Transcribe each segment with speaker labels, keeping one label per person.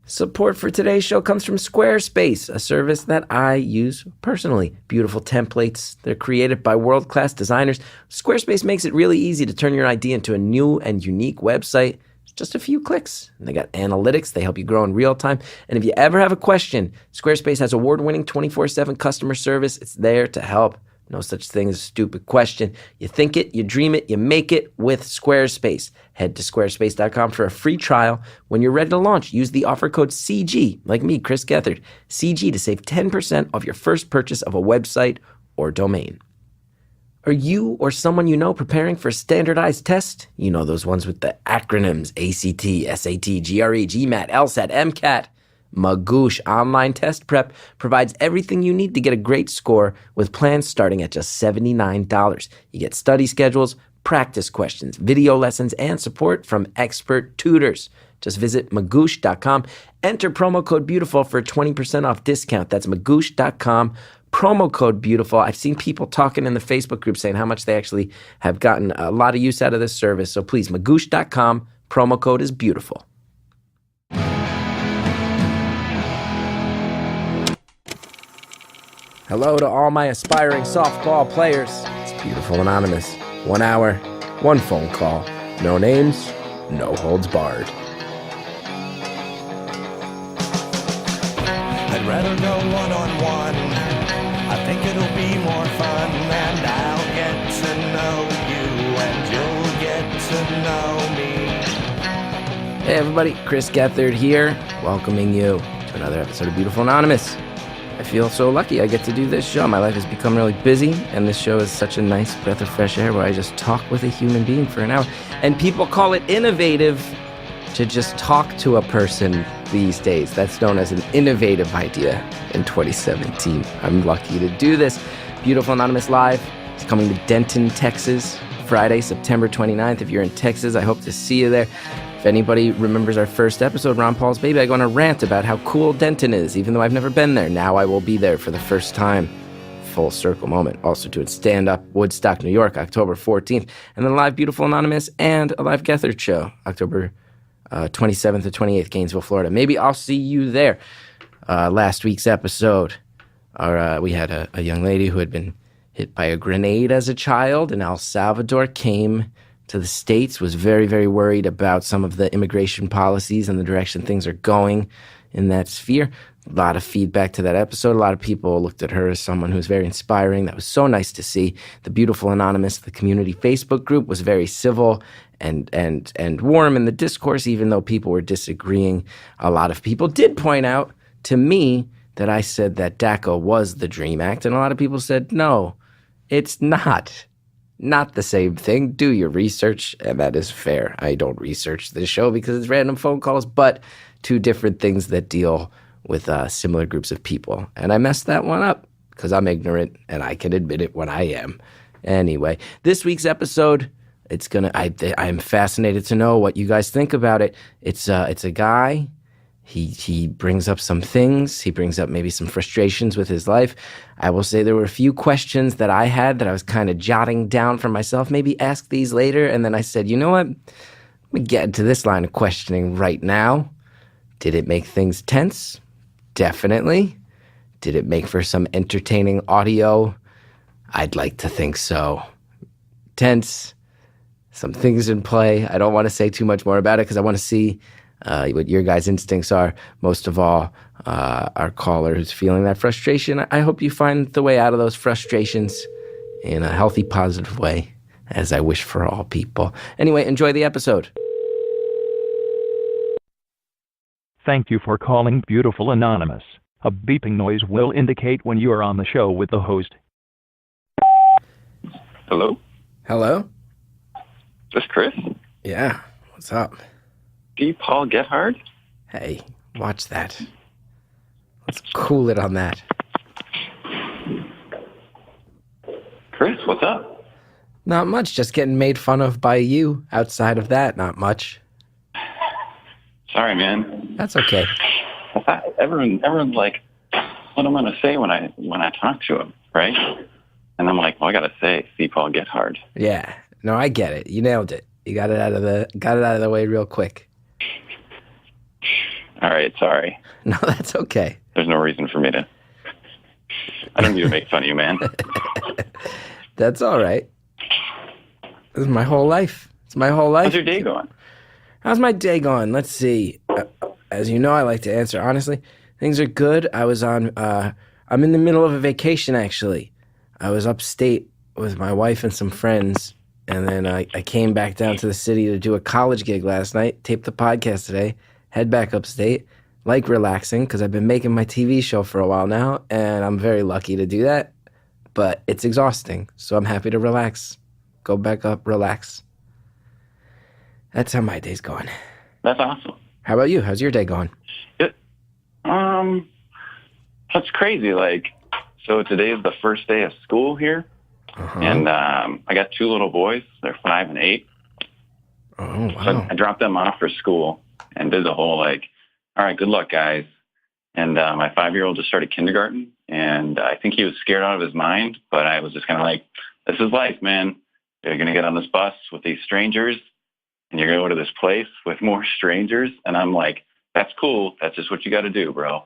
Speaker 1: Support for today's show comes from Squarespace, a service that I use personally. Beautiful templates. They're created by world-class designers. Squarespace makes it really easy to turn your idea into a new and unique website. It's just a few clicks. And they got analytics. They help you grow in real time. And if you ever have a question, Squarespace has award-winning 24/7 customer service. It's there to help. No such thing as a stupid question. You think it, you dream it, you make it with Squarespace. Head to squarespace.com for a free trial. When you're ready to launch, use the offer code CG, like me, Chris Gethard, CG, to save 10% off your first purchase of a website or domain. Are you or someone you know preparing for a standardized test? You know, those ones with the acronyms ACT, SAT, GRE, GMAT, LSAT, MCAT. Magoosh Online Test Prep provides everything you need to get a great score with plans starting at just $79. You get study schedules, practice questions, video lessons, and support from expert tutors. Just visit magoosh.com. Enter promo code BEAUTIFUL for a 20% off discount. That's magoosh.com. Promo code BEAUTIFUL. I've seen people talking in the Facebook group saying how much they actually have gotten a lot of use out of this service. So please, magoosh.com. Promo code is BEAUTIFUL. Hello to all my aspiring softball players. It's Beautiful Anonymous. 1 hour, 1 phone call. No names, no holds barred.
Speaker 2: I'd rather go one-on-one. I think it'll be more fun. And I'll get to know you and you'll get to know me.
Speaker 1: Hey everybody, Chris Gethard here, welcoming you to another episode of Beautiful Anonymous. I feel so lucky I get to do this show. My life has become really busy, and this show is such a nice breath of fresh air where I just talk with a human being for an hour. And people call it innovative to just talk to a person these days. That's known as an innovative idea in 2017. I'm lucky to do this. Beautiful Anonymous Live is coming to Denton, Texas, Friday, September 29th. If you're in Texas, I hope to see you there. If anybody remembers our first episode, Ron Paul's Baby, I go on a rant about how cool Denton is, even though I've never been there. Now I will be there for the first time. Full circle moment. Also doing stand-up, Woodstock, New York, October 14th. And then live Beautiful Anonymous and a live Gethard Show, October 27th to 28th, Gainesville, Florida. Maybe I'll see you there. Last week's episode, we had a young lady who had been hit by a grenade as a child in El Salvador, came to the States, was very, very worried about some of the immigration policies and the direction things are going in that sphere. A lot of feedback to that episode. A lot of people looked at her as someone who was very inspiring. That was so nice to see. The Beautiful Anonymous, the community Facebook group, was very civil and warm in the discourse, even though people were disagreeing. A lot of people did point out to me that I said that DACA was the DREAM Act, and a lot of people said, no, it's not. Not the same thing. Do your research, and that is fair. I don't research this show because it's random phone calls, but two different things that deal with similar groups of people. And I messed that one up because I'm ignorant, and I can admit it when I am. Anyway, this week's episode, I'm fascinated to know what you guys think about it. It's a guy. He brings up some things. He brings up maybe some frustrations with his life. I will say there were a few questions that I had that I was kind of jotting down for myself. Maybe ask these later. And then I said, you know what? Let me get into this line of questioning right now. Did it make things tense? Definitely. Did it make for some entertaining audio? I'd like to think so. Tense. Some things in play. I don't want to say too much more about it because I want to see what your guys' instincts are. Most of all, our caller who's feeling that frustration. I hope you find the way out of those frustrations in a healthy, positive way, as I wish for all people. Anyway, enjoy the episode.
Speaker 3: Thank you for calling Beautiful Anonymous. A beeping noise will indicate when you are on the show with the host.
Speaker 4: Hello?
Speaker 1: Hello?
Speaker 4: Is this Chris?
Speaker 1: Yeah, what's up?
Speaker 4: Paul Gethard?
Speaker 1: Hey, watch that. Let's cool it on that.
Speaker 4: Chris, what's up?
Speaker 1: Not much, just getting made fun of by you. Outside of that, not much.
Speaker 4: Sorry, man.
Speaker 1: That's okay.
Speaker 4: Everyone's like, what am I going to say when I talk to him, right? And I'm like, well, I got to say, see Paul Gethard.
Speaker 1: Yeah. No, I get it. You nailed it. You got it out of the way real quick.
Speaker 4: All right, sorry.
Speaker 1: No, that's okay.
Speaker 4: There's no reason for me to. I don't need to make fun of you, man.
Speaker 1: That's all right. This is my whole life. It's my whole life.
Speaker 4: How's your day going?
Speaker 1: How's my day going? Let's see. As you know, I like to answer honestly. Things are good. I'm in the middle of a vacation, actually. I was upstate with my wife and some friends, and then I came back down to the city to do a college gig last night, taped the podcast today, head back upstate, like relaxing, because I've been making my TV show for a while now, and I'm very lucky to do that, but it's exhausting, so I'm happy to relax. Go back up, relax. That's how my day's going.
Speaker 4: That's awesome.
Speaker 1: How about you? How's your day going?
Speaker 4: That's crazy. Like, so today is the first day of school here, and I got 2 little boys. They're 5 and 8.
Speaker 1: Oh, wow.
Speaker 4: So I dropped them off for school and did the whole, like, all right, good luck, guys. And my 5-year-old just started kindergarten, and I think he was scared out of his mind, but I was just kind of like, this is life, man. You're going to get on this bus with these strangers, and you're going to go to this place with more strangers. And I'm like, that's cool. That's just what you got to do, bro.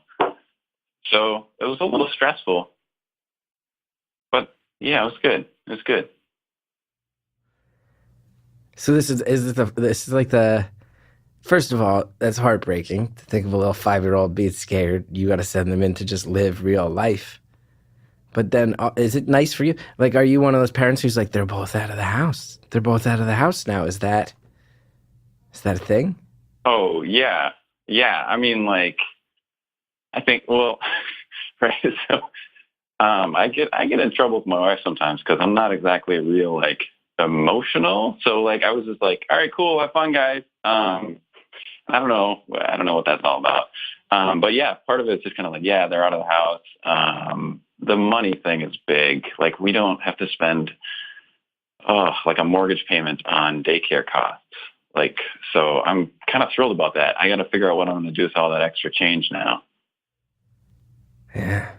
Speaker 4: So it was a little stressful, but yeah, it was good. It was good.
Speaker 1: So this is like the first of all, that's heartbreaking to think of a little 5-year-old being scared. You got to send them in to just live real life. But then, is it nice for you? Like, are you one of those parents who's like, they're both out of the house? They're both out of the house now. Is that a thing?
Speaker 4: Oh yeah, yeah. I mean, like, I think, well, right. So, I get in trouble with my wife sometimes because I'm not exactly real like emotional. So like, I was just like, all right, cool, have fun, guys. I don't know what that's all about. But yeah, part of it's just kind of like, yeah, they're out of the house. The money thing is big. Like, we don't have to spend, like a mortgage payment on daycare costs. Like, so I'm kind of thrilled about that. I got to figure out what I'm going to do with all that extra change now.
Speaker 1: Yeah.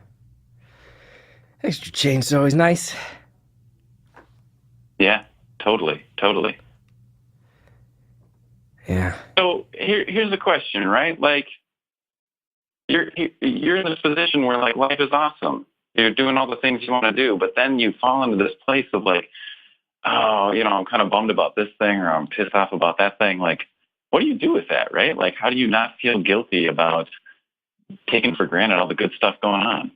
Speaker 1: Extra change is always nice.
Speaker 4: Yeah, totally.
Speaker 1: Yeah.
Speaker 4: So here's the question, right? Like, you're in this position where like life is awesome. You're doing all the things you want to do, but then you fall into this place of like, oh, I'm kind of bummed about this thing, or I'm pissed off about that thing. Like, what do you do with that, right? Like, how do you not feel guilty about taking for granted all the good stuff going on?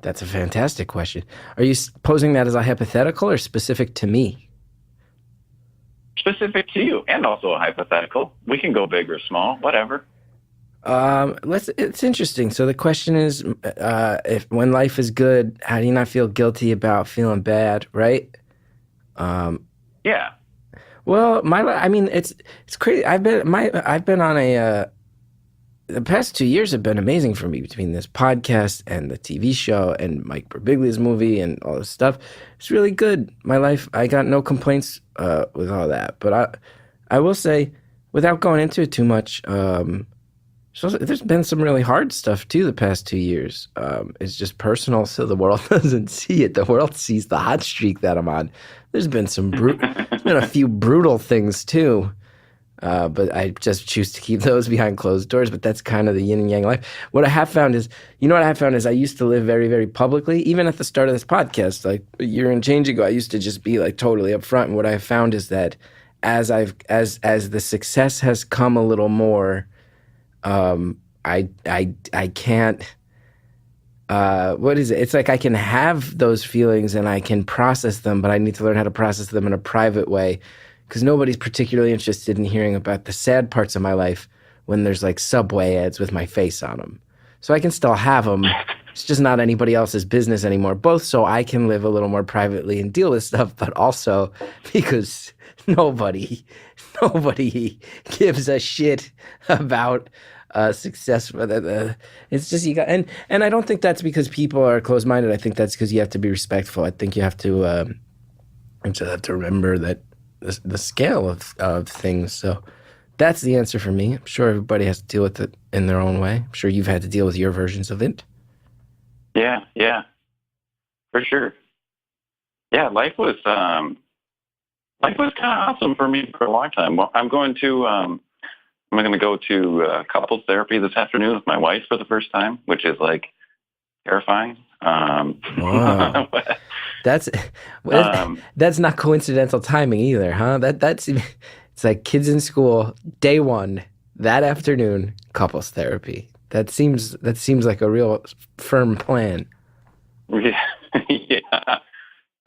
Speaker 1: That's a fantastic question. Are you posing that as a hypothetical or specific to me?
Speaker 4: Specific to you, and also a hypothetical. We can go big or small, whatever.
Speaker 1: It's interesting. So the question is, if when life is good, how do you not feel guilty about feeling bad, right?
Speaker 4: Yeah.
Speaker 1: Well, it's crazy. I've been on the past 2 years have been amazing for me, between this podcast and the TV show and Mike Birbiglia's movie and all this stuff. It's really good. My life, I got no complaints with all that. But I will say, without going into it too much, so there's been some really hard stuff too the past 2 years. It's just personal, so the world doesn't see it. The world sees the hot streak that I'm on. There's been there's been a few brutal things too. But I just choose to keep those behind closed doors. But that's kind of the yin and yang life. What I have found is, I used to live very, very publicly. Even at the start of this podcast, like a year and change ago, I used to just be like totally upfront. And what I have found is that as the success has come a little more, I can't. What is it? It's like I can have those feelings and I can process them, but I need to learn how to process them in a private way. Because nobody's particularly interested in hearing about the sad parts of my life when there's like Subway ads with my face on them. So I can still have them. It's just not anybody else's business anymore. Both so I can live a little more privately and deal with stuff, but also because nobody gives a shit about success. It's just you got, and I don't think that's because people are closed-minded. I think that's because you have to be respectful. I think you have to remember that. The scale of things. So that's the answer for me. I'm sure everybody has to deal with it in their own way. I'm sure you've had to deal with your versions of it.
Speaker 4: Yeah, for sure. Yeah, life was kind of awesome for me for a long time. Well, I'm going to I'm going to go to couples therapy this afternoon with my wife for the first time, which is like terrifying.
Speaker 1: Wow. That's not coincidental timing either, huh? That's it's like kids in school, day one, that afternoon, couples therapy. That seems like a real firm plan.
Speaker 4: Yeah. Yeah.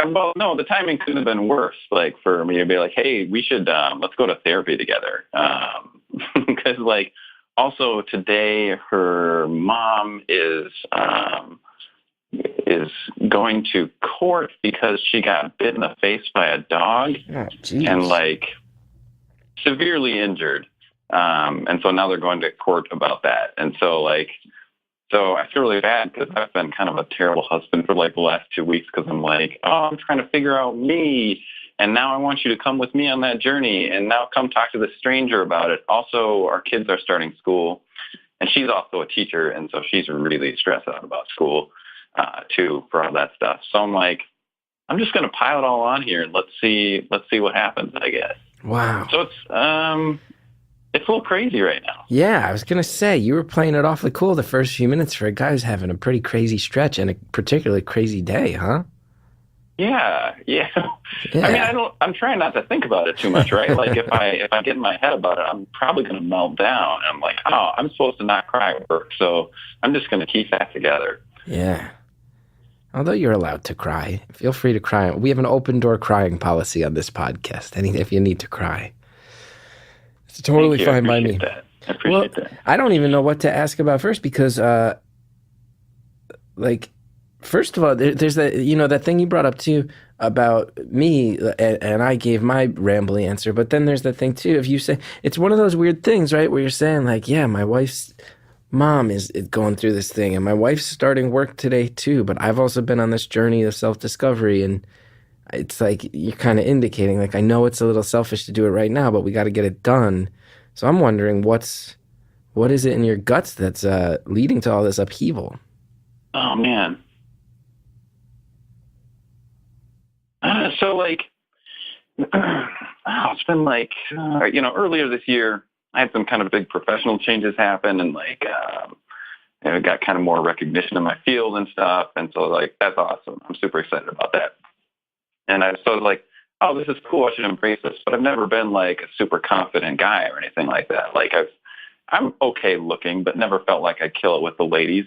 Speaker 4: Well, no, the timing couldn't have been worse. Like for me to be like, hey, we should let's go to therapy together. Because like also today her mom is going to court because she got bit in the face by a dog and like severely injured. And so now they're going to court about that. And so I feel really bad because I've been kind of a terrible husband for like the last 2 weeks because I'm like, oh, I'm trying to figure out me. And now I want you to come with me on that journey. And now come talk to this stranger about it. Also, our kids are starting school. And she's also a teacher. And so she's really stressed out about school, too, for all that stuff. So I'm like, I'm just going to pile it all on here and let's see what happens, I guess.
Speaker 1: Wow.
Speaker 4: So it's a little crazy right now.
Speaker 1: Yeah, I was going to say, you were playing it awfully cool the first few minutes for a guy who's having a pretty crazy stretch and a particularly crazy day, huh?
Speaker 4: Yeah. I mean, I'm trying not to think about it too much, right? Like if I get in my head about it, I'm probably going to melt down. I'm like, oh, I'm supposed to not cry at work, so I'm just going to keep that together.
Speaker 1: Yeah. Although you're allowed to cry. Feel free to cry. We have an open door crying policy on this podcast. If you need to cry. It's totally fine by me.
Speaker 4: I appreciate that.
Speaker 1: I don't even know what to ask about first because, first of all, there's that thing you brought up too about me, and I gave my rambly answer. But then there's that thing too. If you say it's one of those weird things, right, where you're saying like, yeah, my wife's mom is going through this thing, and my wife's starting work today too. But I've also been on this journey of self-discovery, and it's like you're kind of indicating, like, I know it's a little selfish to do it right now, but we got to get it done. So I'm wondering what is it in your guts that's leading to all this upheaval?
Speaker 4: Oh, man. It's been like, earlier this year, I had some kind of big professional changes happen and I got kind of more recognition in my field and stuff. And so like, that's awesome. I'm super excited about that. And I was like, oh, this is cool. I should embrace this. But I've never been like a super confident guy or anything like that. Like I'm okay looking, but never felt like I'd kill it with the ladies.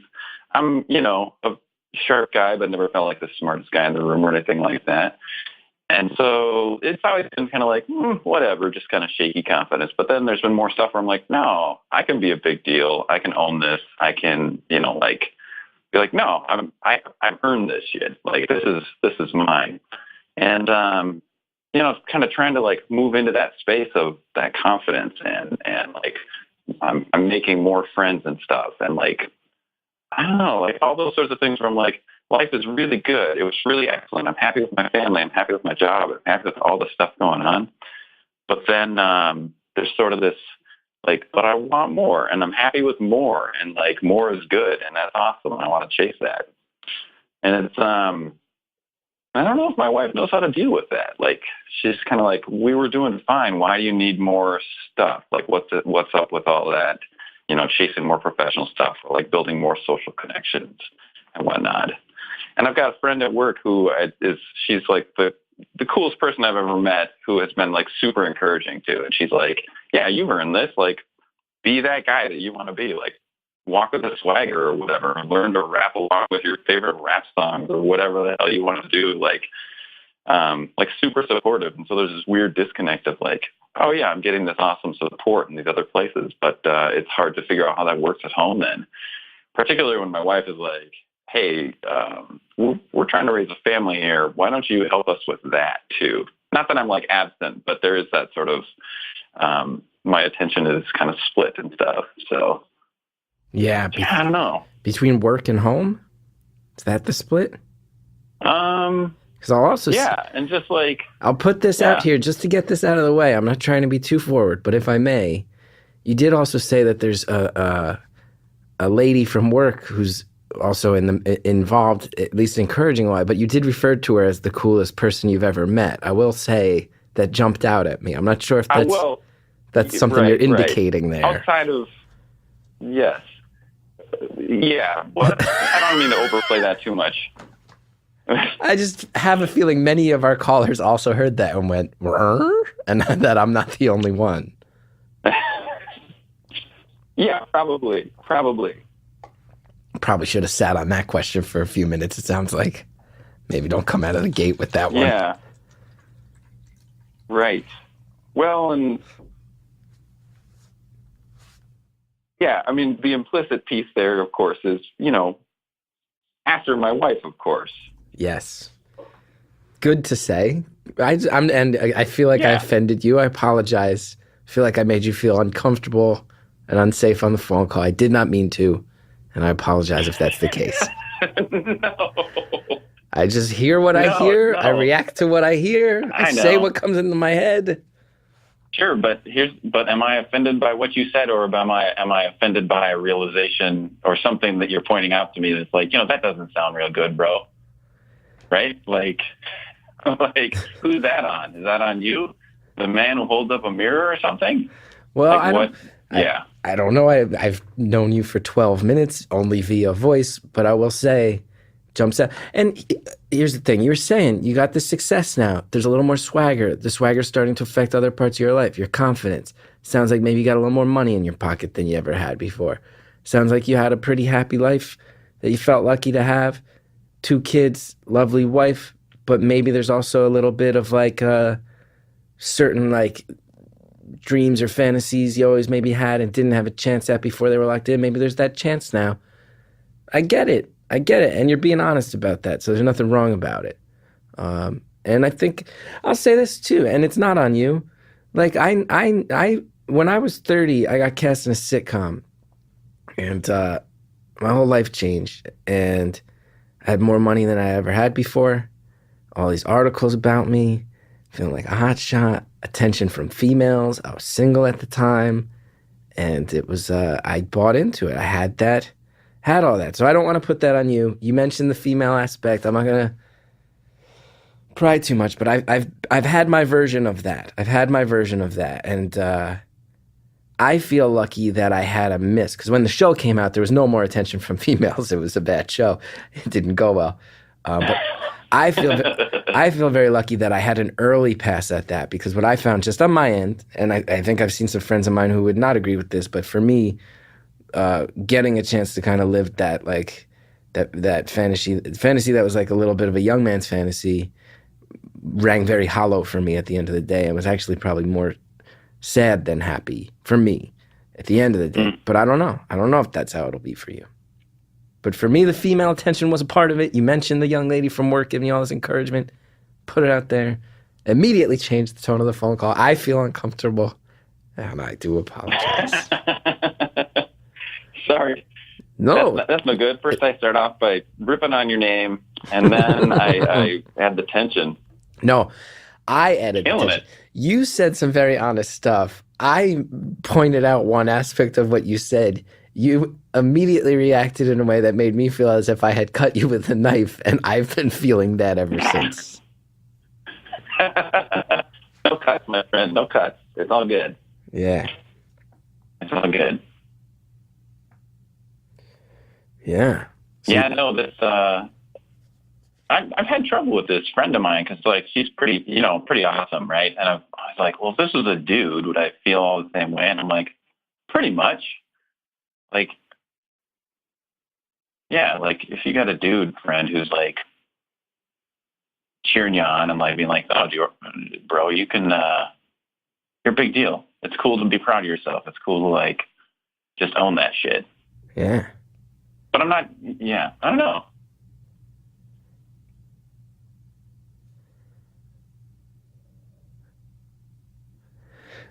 Speaker 4: I'm, a sharp guy, but never felt like the smartest guy in the room or anything like that. And so it's always been kind of like, whatever, just kind of shaky confidence. But then there's been more stuff where I'm like, no, I can be a big deal. I can own this. I can, be like, no, I've earned this shit. Like, this is mine. And, kind of trying to like move into that space of that confidence and like, I'm making more friends and stuff. And like, I don't know, like all those sorts of things where I'm like, life is really good. It was really excellent. I'm happy with my family. I'm happy with my job. I'm happy with all the stuff going on. But then there's sort of this like, but I want more and I'm happy with more and like more is good and that's awesome. And I want to chase that. And it's, I don't know if my wife knows how to deal with that. Like, she's kind of like, we were doing fine. Why do you need more stuff? Like, what's up with all that? Chasing more professional stuff or like building more social connections and whatnot. And I've got a friend at work who she's like the coolest person I've ever met who has been like super encouraging too. And she's like, yeah, you've earned this. Like, be that guy that you want to be. Like, walk with a swagger or whatever, and learn to rap along with your favorite rap songs or whatever the hell you want to do. Like super supportive. And so there's this weird disconnect of like, oh yeah, I'm getting this awesome support in these other places, but it's hard to figure out how that works at home then, particularly when my wife is like, hey, we're trying to raise a family here. Why don't you help us with that too? Not that I'm like absent, but there is that sort of, my attention is kind of split and stuff. So
Speaker 1: yeah,
Speaker 4: I don't know.
Speaker 1: Between work and home? Is that the split? Because I'll also
Speaker 4: and just like
Speaker 1: I'll put this out here just to get this out of the way. I'm not trying to be too forward, but if I may, you did also say that there's a lady from work who's also involved, at least encouraging why, but you did refer to her as the coolest person you've ever met. I will say that jumped out at me. I'm not sure if That's something you're indicating there.
Speaker 4: Outside of, yes. Yeah. Well, I don't mean to overplay that too much.
Speaker 1: I just have a feeling many of our callers also heard that and went, and that I'm not the only one.
Speaker 4: Yeah, probably.
Speaker 1: Probably should have sat on that question for a few minutes, it sounds like. Maybe don't come out of the gate with that one.
Speaker 4: Yeah. Right. Well, and yeah, I mean, the implicit piece there, of course, is, after my wife, of course.
Speaker 1: Yes. Good to say. I feel like I offended you. I apologize. I feel like I made you feel uncomfortable and unsafe on the phone call. I did not mean to, and I apologize if that's the case.
Speaker 4: No.
Speaker 1: I just hear what I hear. No. I react to what I hear. I say what comes into my head.
Speaker 4: Sure, but am I offended by what you said, or am I offended by a realization or something that you're pointing out to me that's like, that doesn't sound real good, bro? Right? Like, who's that on? Is that on you? The man who holds up a mirror or something?
Speaker 1: Well,
Speaker 4: I
Speaker 1: don't know. I've known you for 12 minutes, only via voice, but I will say, jumps out. And here's the thing. You were saying you got the success now. There's a little more swagger. The swagger's starting to affect other parts of your life. Your confidence. Sounds like maybe you got a little more money in your pocket than you ever had before. Sounds like you had a pretty happy life that you felt lucky to have. 2 kids, lovely wife, but maybe there's also a little bit of like certain like dreams or fantasies you always maybe had and didn't have a chance at before they were locked in. Maybe there's that chance now. I get it. And you're being honest about that, so there's nothing wrong about it. And I think I'll say this too, and it's not on you. Like I when I was 30, I got cast in a sitcom, and my whole life changed, and I had more money than I ever had before. All these articles about me, feeling like a hot shot, attention from females. I was single at the time, and it was I bought into it. I had all that. So I don't want to put that on you. You mentioned the female aspect. I'm not gonna pry too much, but I've had my version of that. And I feel lucky that I had a miss, because when the show came out, there was no more attention from females. It was a bad show. It didn't go well. But I feel very lucky that I had an early pass at that, because what I found just on my end, and I think I've seen some friends of mine who would not agree with this, but for me, getting a chance to kind of live that like that fantasy that was like a little bit of a young man's fantasy rang very hollow for me at the end of the day, and was actually probably more sad than happy for me at the end of the day. But I don't know if that's how it'll be for you. But for me, the female attention was a part of it. You mentioned the young lady from work giving you all this encouragement. Put it out there. Immediately changed the tone of the phone call. I feel uncomfortable, and I do apologize.
Speaker 4: Sorry.
Speaker 1: No.
Speaker 4: That's no good. First, I start off by ripping on your name, and then I add the tension.
Speaker 1: No, I added the tension.
Speaker 4: It.
Speaker 1: You said some very honest stuff. I pointed out one aspect of what you said. You immediately reacted in a way that made me feel as if I had cut you with a knife, and I've been feeling that ever since.
Speaker 4: No cuts, my friend. No cuts. It's all good.
Speaker 1: Yeah.
Speaker 4: It's all good.
Speaker 1: Yeah. So,
Speaker 4: yeah, no, this, I've had trouble with this friend of mine, because like she's pretty awesome, right? And I was like, well, if this was a dude, would I feel all the same way? And I'm like, pretty much. Like, yeah, like if you got a dude friend who's like cheering you on and like being like, oh, bro, you can, you're a big deal. It's cool to be proud of yourself. It's cool to like just own that shit.
Speaker 1: Yeah.
Speaker 4: But I'm not, yeah, I don't know.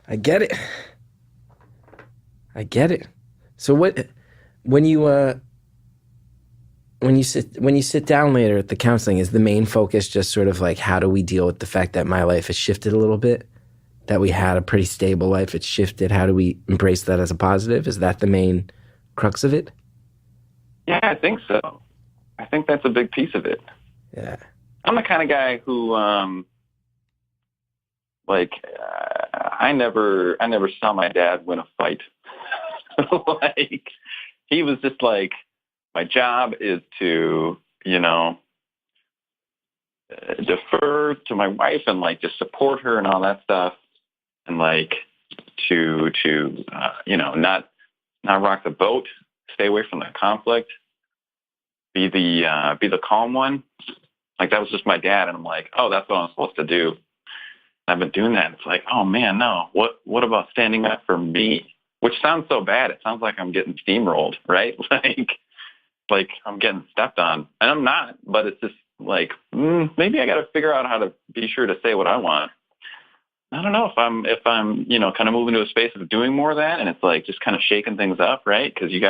Speaker 1: I get it. So when you sit down later at the counseling, is the main focus just sort of like, how do we deal with the fact that my life has shifted a little bit? That we had a pretty stable life, it's shifted. How do we embrace that as a positive? Is that the main crux of it?
Speaker 4: Yeah, I think so. I think that's a big piece of it.
Speaker 1: Yeah.
Speaker 4: I'm the kind of guy who, I never saw my dad win a fight. Like, he was just like, my job is to, defer to my wife and like just support her and all that stuff, and like to not rock the boat, stay away from the conflict, be the calm one. Like, that was just my dad, and I'm like, oh, that's what I'm supposed to do. I've been doing that. It's like, oh man, no. What about standing up for me? Which sounds so bad. It sounds like I'm getting steamrolled, right? Like I'm getting stepped on, and I'm not. But it's just like, maybe I got to figure out how to be sure to say what I want. I don't know if I'm kind of moving to a space of doing more of that, and it's like just kind of shaking things up, right? Because you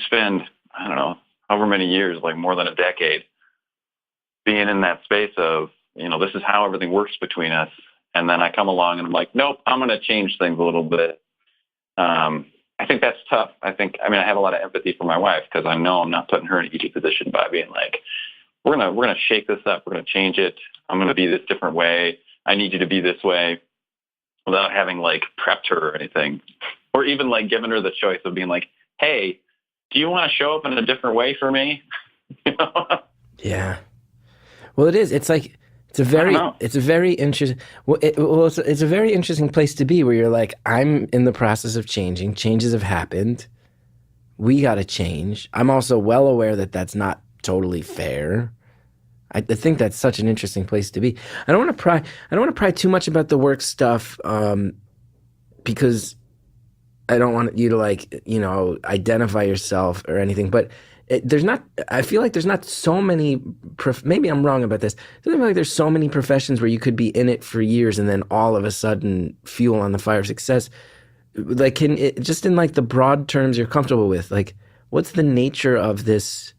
Speaker 4: spend, I don't know, however many years, like more than a decade, being in that space of, this is how everything works between us. And then I come along and I'm like, nope, I'm going to change things a little bit. I think that's tough. I have a lot of empathy for my wife, because I know I'm not putting her in an easy position by being like, we're going to shake this up. We're going to change it. I'm going to be this different way. I need you to be this way, without having like prepped her or anything, or even like giving her the choice of being like, hey, do you want to show up in a different way for me?
Speaker 1: Yeah. Well, it is. It's like, it's a very interesting. It's a very interesting place to be, where you're like, I'm in the process of changing. Changes have happened. We got to change. I'm also well aware that that's not totally fair. I think that's such an interesting place to be. I don't want to pry too much about the work stuff, because I don't want you to identify yourself or anything. But I feel like there's not so many, maybe I'm wrong about this. It doesn't feel like there's so many professions where you could be in it for years and then all of a sudden fuel on the fire of success. Like, just in like the broad terms you're comfortable with, like, what's the nature of this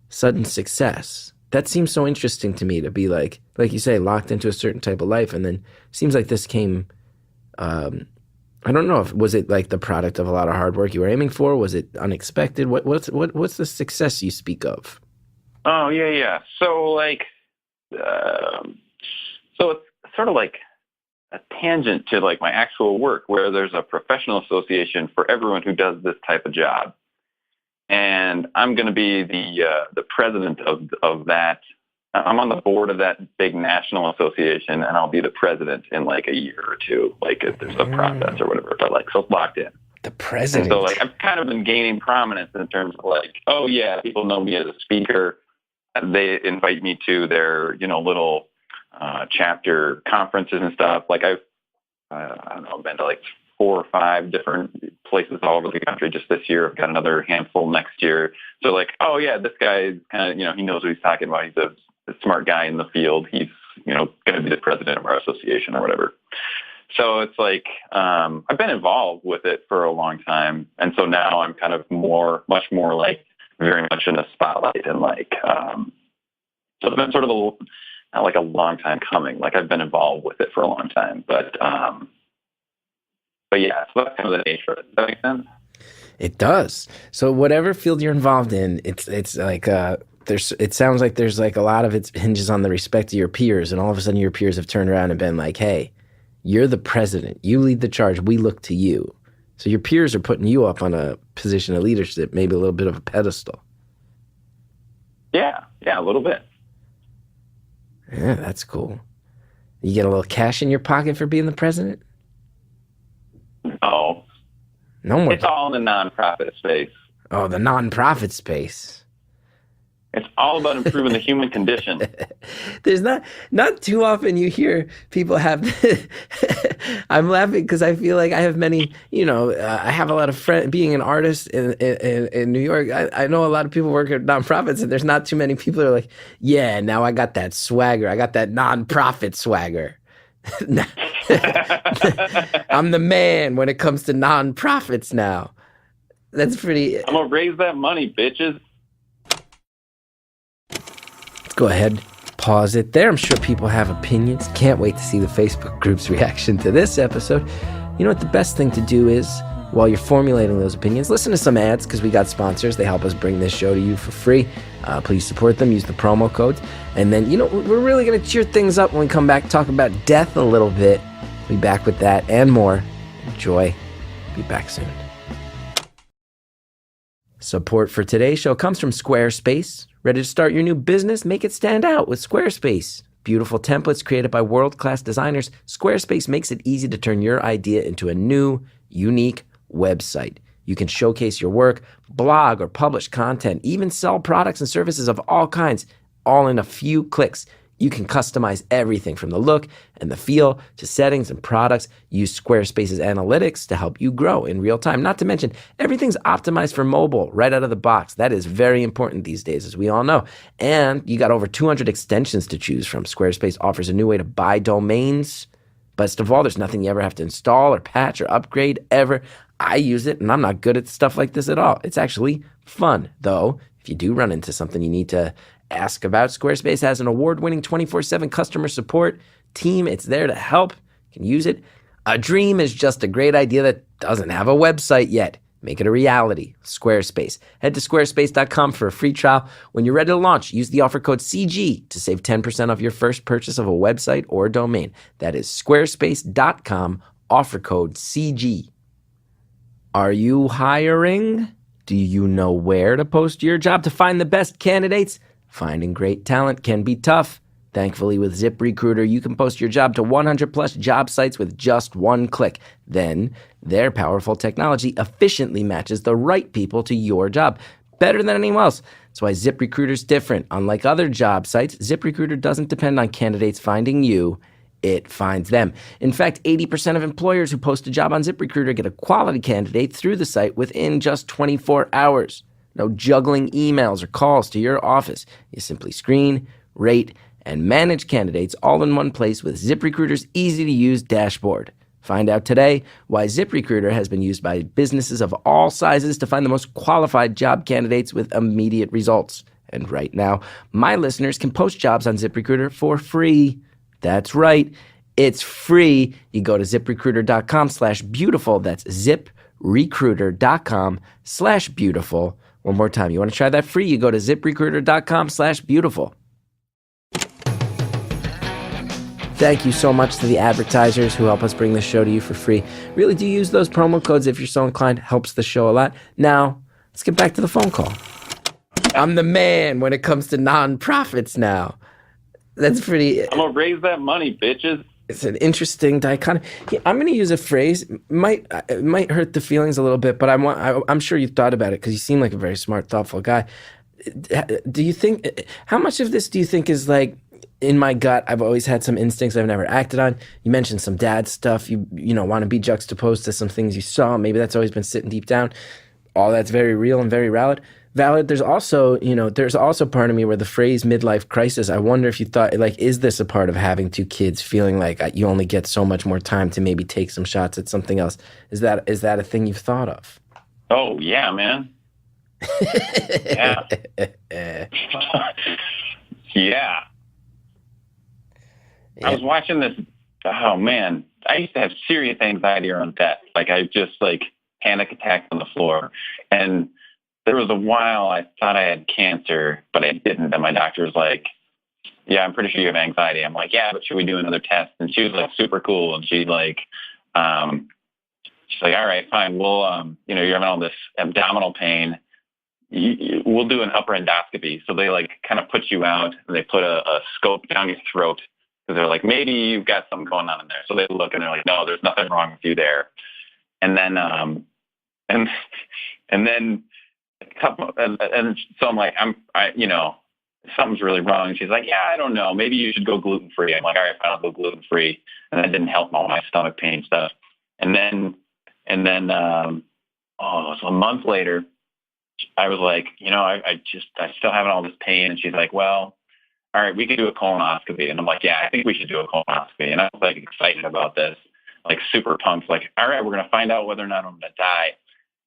Speaker 1: sudden success? That seems so interesting to me, to be like you say, locked into a certain type of life. And then it seems like this came, I don't know, was it like the product of a lot of hard work you were aiming for? Was it unexpected? What's the success you speak of?
Speaker 4: Oh, yeah. So so it's sort of like a tangent to like my actual work, where there's a professional association for everyone who does this type of job. And I'm going to be the president of that. I'm on the board of that big national association, and I'll be the president in like a year or two, like if there's a process or whatever. But like, so it's locked in.
Speaker 1: The president.
Speaker 4: And so like, I've kind of been gaining prominence in terms of like, oh yeah, people know me as a speaker. They invite me to their little chapter conferences and stuff. Like I don't know, I've been to like 4 or 5 different places all over the country just this year. I've got another handful next year. So like, oh yeah, this guy kind of, he knows what he's talking about. He's a smart guy in the field. He's, going to be the president of our association or whatever. So it's like, I've been involved with it for a long time. And so now I'm kind of much more like very much in the spotlight, and like, so it's been sort of not like a long time coming. Like I've been involved with it for a long time, but yeah, so that's kind of the nature of it. Does that make sense?
Speaker 1: It does. So whatever field you're involved in, it's like, it sounds like there's like a lot of it hinges on the respect of your peers, and all of a sudden your peers have turned around and been like, hey, you're the president. You lead the charge. We look to you. So your peers are putting you up on a position of leadership, maybe a little bit of a pedestal.
Speaker 4: Yeah, a little bit.
Speaker 1: Yeah, that's cool. You get a little cash in your pocket for being the president?
Speaker 4: No more. It's all in the nonprofit space.
Speaker 1: Oh, the nonprofit space.
Speaker 4: It's all about improving the human condition.
Speaker 1: There's not too often you hear people have. I'm laughing because I feel like I have many. I have a lot of friends. Being an artist in New York, I know a lot of people work at nonprofits, and there's not too many people that are like, yeah, now I got that swagger. I got that nonprofit swagger. I'm the man when it comes to nonprofits now. That's pretty.
Speaker 4: I'm gonna raise that money, bitches.
Speaker 1: Let's go ahead, pause it there. I'm sure people have opinions. Can't wait to see the Facebook group's reaction to this episode. You know what the best thing to do is, while you're formulating those opinions, listen to some ads, because we got sponsors. They help us bring this show to you for free. Please support them. Use the promo codes. And then, we're really going to cheer things up when we come back, talk about death a little bit. We'll be back with that and more. Enjoy. Be back soon. Support for today's show comes from Squarespace. Ready to start your new business? Make it stand out with Squarespace. Beautiful templates created by world-class designers, Squarespace makes it easy to turn your idea into a new, unique website. You can showcase your work, blog or publish content, even sell products and services of all kinds, all in a few clicks. You can customize everything from the look and the feel to settings and products. Use Squarespace's analytics to help you grow in real time. Not to mention, everything's optimized for mobile right out of the box. That is very important these days, as we all know. And you got over 200 extensions to choose from. Squarespace offers a new way to buy domains. Best of all, there's nothing you ever have to install or patch or upgrade ever. I use it, and I'm not good at stuff like this at all. It's actually fun, though. If you do run into something you need to ask about, Squarespace has an award-winning 24/7 customer support team. It's there to help. You can use it. A dream is just a great idea that doesn't have a website yet. Make it a reality. Squarespace. Head to squarespace.com for a free trial. When you're ready to launch, use the offer code CG to save 10% off your first purchase of a website or domain. That is squarespace.com, offer code CG. Are you hiring? Do you know where to post your job to find the best candidates? Finding great talent can be tough. Thankfully, with ZipRecruiter, you can post your job to 100 plus job sites with just one click. Then, their powerful technology efficiently matches the right people to your job, better than anyone else. That's why ZipRecruiter's different. Unlike other job sites, ZipRecruiter doesn't depend on candidates finding you. It finds them. In fact, 80% of employers who post a job on ZipRecruiter get a quality candidate through the site within just 24 hours. No juggling emails or calls to your office. You simply screen, rate, and manage candidates all in one place with ZipRecruiter's easy-to-use dashboard. Find out today why ZipRecruiter has been used by businesses of all sizes to find the most qualified job candidates with immediate results. And right now, my listeners can post jobs on ZipRecruiter for free. That's right. It's free. You go to ziprecruiter.com/beautiful. That's ziprecruiter.com/beautiful. One more time. You want to try that free? You go to ziprecruiter.com/beautiful. Thank you so much to the advertisers who help us bring this show to you for free. Really do use those promo codes if you're so inclined. Helps the show a lot. Now, let's get back to the phone call. I'm the man when it comes to nonprofits now. That's pretty...
Speaker 4: I'm going to raise that money, bitches.
Speaker 1: It's an interesting dichotomy. I'm going to use a phrase. It might hurt the feelings a little bit, but I'm sure you've thought about it because you seem like a very smart, thoughtful guy. Do you think... How much of this do you think is like... In my gut, I've always had some instincts I've never acted on. You mentioned some dad stuff. You want to be juxtaposed to some things you saw. Maybe that's always been sitting deep down. All that's very real and very valid. There's also part of me where the phrase midlife crisis, I wonder if you thought, like, is this a part of having two kids, feeling like you only get so much more time to maybe take some shots at something else? Is that a thing you've thought of?
Speaker 4: Oh, yeah, man. Yeah. Yeah. I was watching this. Oh, man. I used to have serious anxiety around death. Like, I just, panic attacks on the floor. And there was a while I thought I had cancer, but I didn't. And my doctor was like, yeah, I'm pretty sure you have anxiety. I'm like, yeah, but should we do another test? And she was, super cool. And she's like, all right, fine. We'll, you're having all this abdominal pain. We'll do an upper endoscopy. So they, kind of put you out, and they put a scope down your throat. Because they're like, maybe you've got something going on in there. So they look and they're like, no, there's nothing wrong with you there. And then, and then a couple, and so I'm like, something's really wrong. And she's like, yeah, I don't know. Maybe you should go gluten-free. I'm like, all right, fine, I'll go gluten-free. And that didn't help all my stomach pain stuff. And then, so a month later, I was like, I still having all this pain. And she's like, well, all right, we could do a colonoscopy. And I'm like, yeah, I think we should do a colonoscopy. And I was excited about this, super pumped, all right, we're going to find out whether or not I'm going to die.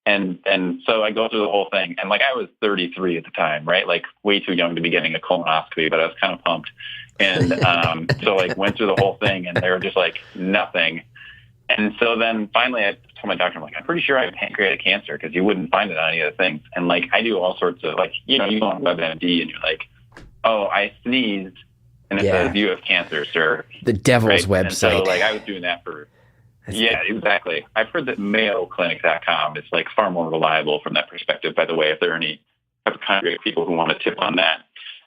Speaker 4: And so I go through the whole thing. And I was 33 at the time, right? Way too young to be getting a colonoscopy, but I was kind of pumped. And so went through the whole thing, and they were just nothing. And so then finally I told my doctor, I'm pretty sure I have pancreatic cancer, because you wouldn't find it on any of the things. And I do all sorts of you go on WebMD and you're like, oh, I sneezed And it says, "You have cancer, sir."
Speaker 1: The devil's
Speaker 4: right?
Speaker 1: website.
Speaker 4: And so, like, I was doing that for, exactly. I've heard that MayoClinic.com is, like, far more reliable from that perspective, by the way, if there are any hypochondriac people who want to tip on that.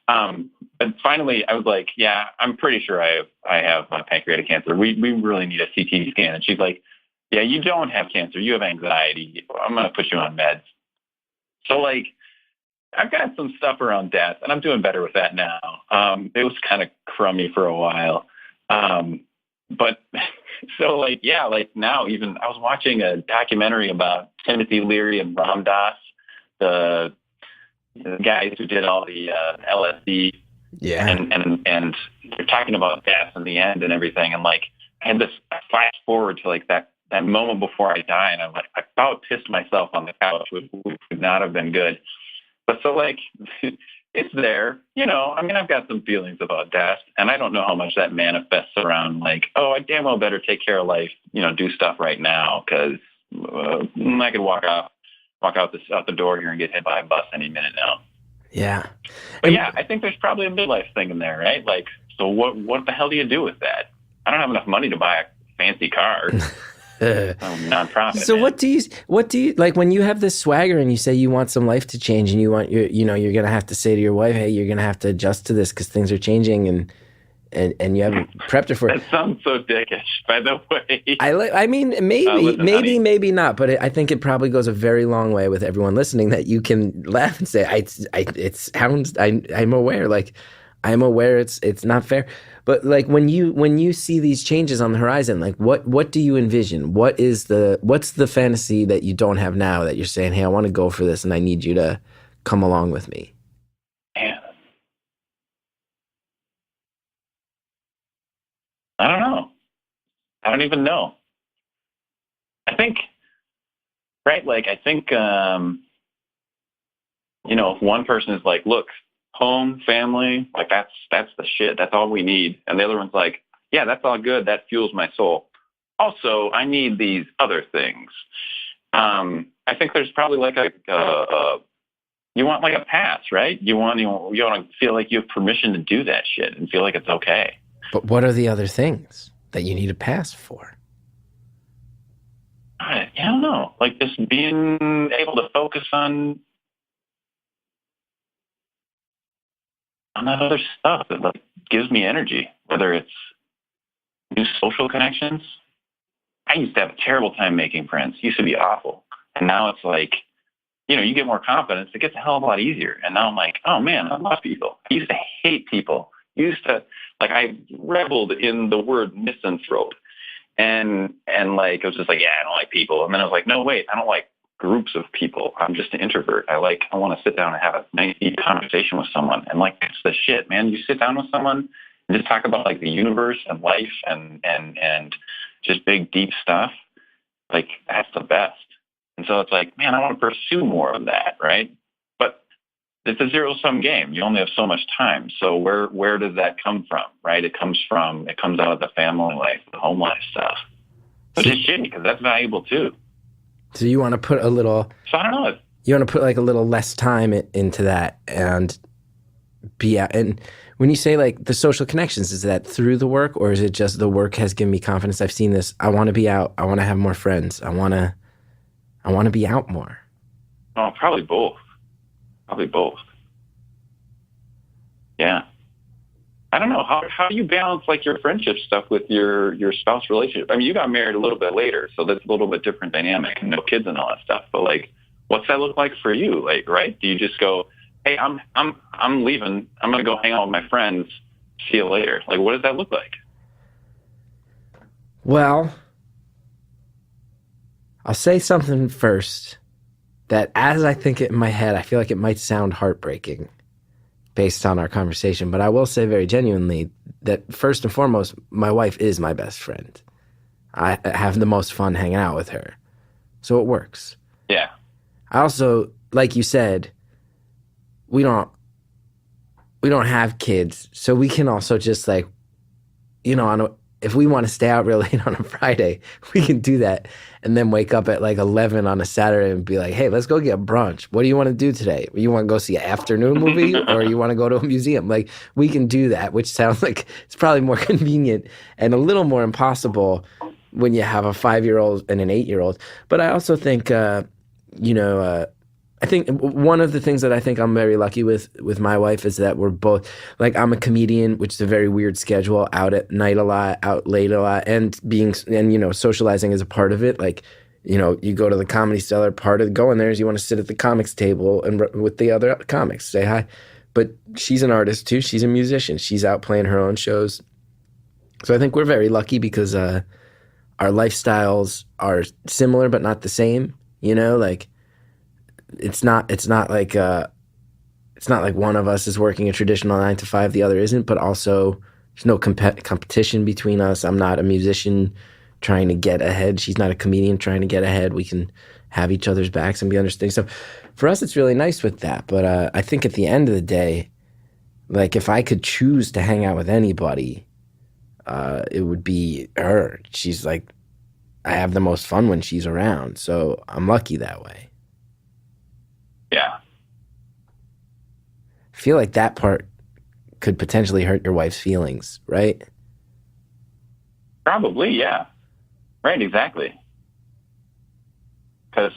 Speaker 4: But finally, I was like, yeah, I'm pretty sure I have pancreatic cancer. We really need a CT scan. And she's like, yeah, you don't have cancer. You have anxiety. I'm going to put you on meds. So, like, I've got some stuff around death, and I'm doing better with that now. It was kind of crummy for a while. But so, like, yeah, like now even I was watching a documentary about Timothy Leary and Ram Dass, the guys who did all the LSD.
Speaker 1: Yeah.
Speaker 4: And they're talking about death in the end and everything. And, like, I had this flash forward to, like, that moment before I die, and I about pissed myself on the couch, which would not have been good. But so, like, it's there, you know. I mean, I've got some feelings about death, and I don't know how much that manifests around, like, oh, I damn well better take care of life, you know, do stuff right now, because I could walk out the door here and get hit by a bus any minute now.
Speaker 1: Yeah.
Speaker 4: But yeah, I think there's probably a midlife thing in there, right? Like, so what the hell do you do with that? I don't have enough money to buy a fancy car. Nonprofit.
Speaker 1: So
Speaker 4: man.
Speaker 1: what do you like when you have this swagger and you say you want some life to change and you want you're going to have to say to your wife, hey, you're going to have to adjust to this because things are changing and you haven't prepped her for it.
Speaker 4: That sounds so dickish, by the way.
Speaker 1: I mean, maybe not, but I think it probably goes a very long way with everyone listening that you can laugh and say, I'm aware, like, I'm aware it's not fair. But, like, when you see these changes on the horizon, like, what do you envision? What's the fantasy that you don't have now that you're saying, hey, I want to go for this and I need you to come along with me?
Speaker 4: Man. I don't know. I don't even know. I think, right, like, I think, if one person is like, look, home, family, like, that's the shit. That's all we need. And the other one's like, yeah, that's all good. That fuels my soul. Also, I need these other things. I think there's probably like you want like a pass, right? You want to feel like you have permission to do that shit and feel like it's okay.
Speaker 1: But what are the other things that you need a pass for?
Speaker 4: I don't know. Like, just being able to focus on that other stuff that, like, gives me energy, whether it's new social connections. I used to have a terrible time making friends. It used to be awful. And now it's like, you get more confidence. It gets a hell of a lot easier. And now I'm like, oh, man, I love people. I used to hate people. I reveled in the word misanthrope. And like, I was just like, yeah, I don't like people. And then I was like, no, wait, I don't like groups of people. I'm just an introvert. I want to sit down and have a nice deep conversation with someone. And, like, it's the shit, man. You sit down with someone and just talk about, like, the universe and life and just big, deep stuff. Like, that's the best. And so it's like, man, I want to pursue more of that, right? But it's a zero-sum game. You only have so much time. So where does that come from, right? It comes out of the family life, the home life stuff. Which is shitty because that's valuable too.
Speaker 1: So you want to put a little...
Speaker 4: So I don't know.
Speaker 1: You want to put, like, a little less time into that and be out. And when you say, like, the social connections, is that through the work or is it just the work has given me confidence? I've seen this. I want to be out. I want to have more friends. I want to be out more.
Speaker 4: Oh, probably both. Yeah. I don't know. How do you balance, like, your friendship stuff with your spouse relationship? I mean, you got married a little bit later, so that's a little bit different dynamic and no kids and all that stuff. But, like, what's that look like for you? Like, right? Do you just go, hey, I'm leaving. I'm going to go hang out with my friends. See you later. Like, what does that look like?
Speaker 1: Well, I'll say something first that, as I think it in my head, I feel like it might sound heartbreaking based on our conversation, but I will say very genuinely that first and foremost, my wife is my best friend. I have the most fun hanging out with her. So it works.
Speaker 4: Yeah.
Speaker 1: I also, like you said, we don't have kids, so we can also just, like, on if we want to stay out real late on a Friday, we can do that and then wake up at like 11 on a Saturday and be like, hey, let's go get brunch. What do you want to do today? You want to go see an afternoon movie or you want to go to a museum? Like, we can do that, which sounds like it's probably more convenient and a little more impossible when you have a 5-year-old and an 8-year-old. But I also think, I think one of the things that I think I'm very lucky with my wife is that we're both, like, I'm a comedian, which is a very weird schedule, out at night a lot, out late a lot, and socializing is a part of it. Like, you go to the Comedy Cellar, part of going there is you want to sit at the comics table and with the other comics, say hi. But she's an artist too. She's a musician. She's out playing her own shows. So I think we're very lucky because our lifestyles are similar but not the same, like, it's not like one of us is working a traditional 9 to 5, the other isn't, but also there's no competition between us. I'm not a musician trying to get ahead. She's not a comedian trying to get ahead. We can have each other's backs and be understanding. So for us, it's really nice with that. But I think at the end of the day, like, if I could choose to hang out with anybody, it would be her. She's like, I have the most fun when she's around. So I'm lucky that way.
Speaker 4: Yeah.
Speaker 1: I feel like that part could potentially hurt your wife's feelings, right?
Speaker 4: Probably, yeah. Right, exactly. Because,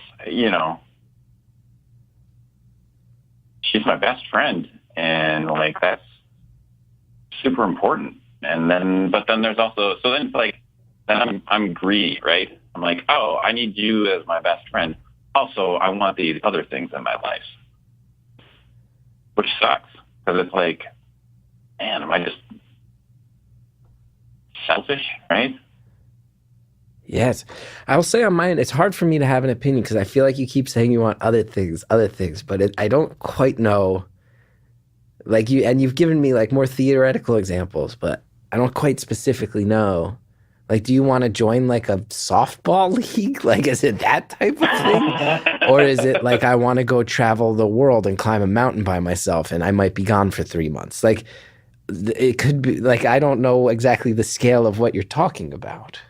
Speaker 4: she's my best friend, and, like, that's super important. But then there's also, so then it's like, then I'm greedy, right? I'm like, oh, I need you as my best friend. Also, I want these other things in my life, which sucks because it's like, man, am I just selfish, right?
Speaker 1: Yes. I will say on mine, it's hard for me to have an opinion because I feel like you keep saying you want other things, but I don't quite know. Like, you've given me like more theoretical examples, but I don't quite specifically know. Like, do you want to join like a softball league? Like, is it that type of thing? Or is it like, I want to go travel the world and climb a mountain by myself and I might be gone for 3 months? Like, it could be like, I don't know exactly the scale of what you're talking about.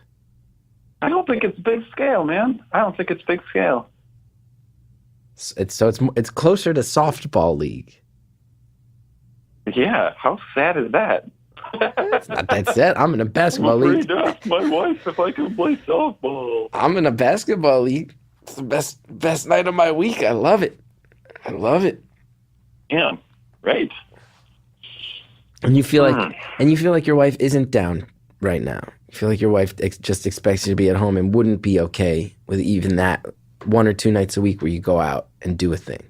Speaker 4: I don't think it's big scale, man. I don't think it's big scale.
Speaker 1: It's closer to softball league.
Speaker 4: Yeah, how sad is that?
Speaker 1: It's not that sad. I'm in a basketball league.
Speaker 4: I'm afraid to ask my wife if I can play softball.
Speaker 1: I'm in a basketball league. It's the best night of my week. I love it.
Speaker 4: Yeah, right.
Speaker 1: And you feel like your wife isn't down right now. You feel like your wife just expects you to be at home and wouldn't be okay with even that 1 or 2 nights a week where you go out and do a thing.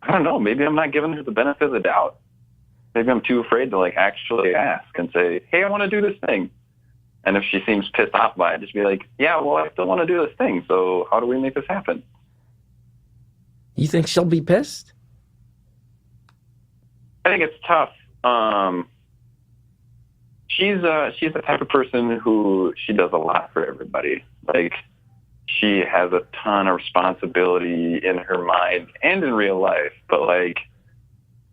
Speaker 4: I don't know. Maybe I'm not giving her the benefit of the doubt. Maybe I'm too afraid to, like, actually ask and say, hey, I want to do this thing. And if she seems pissed off by it, just be like, yeah, well, I still want to do this thing. So how do we make this happen?
Speaker 1: You think she'll be pissed?
Speaker 4: I think it's tough. She's the type of person who she does a lot for everybody. Like, she has a ton of responsibility in her mind and in real life. But, like,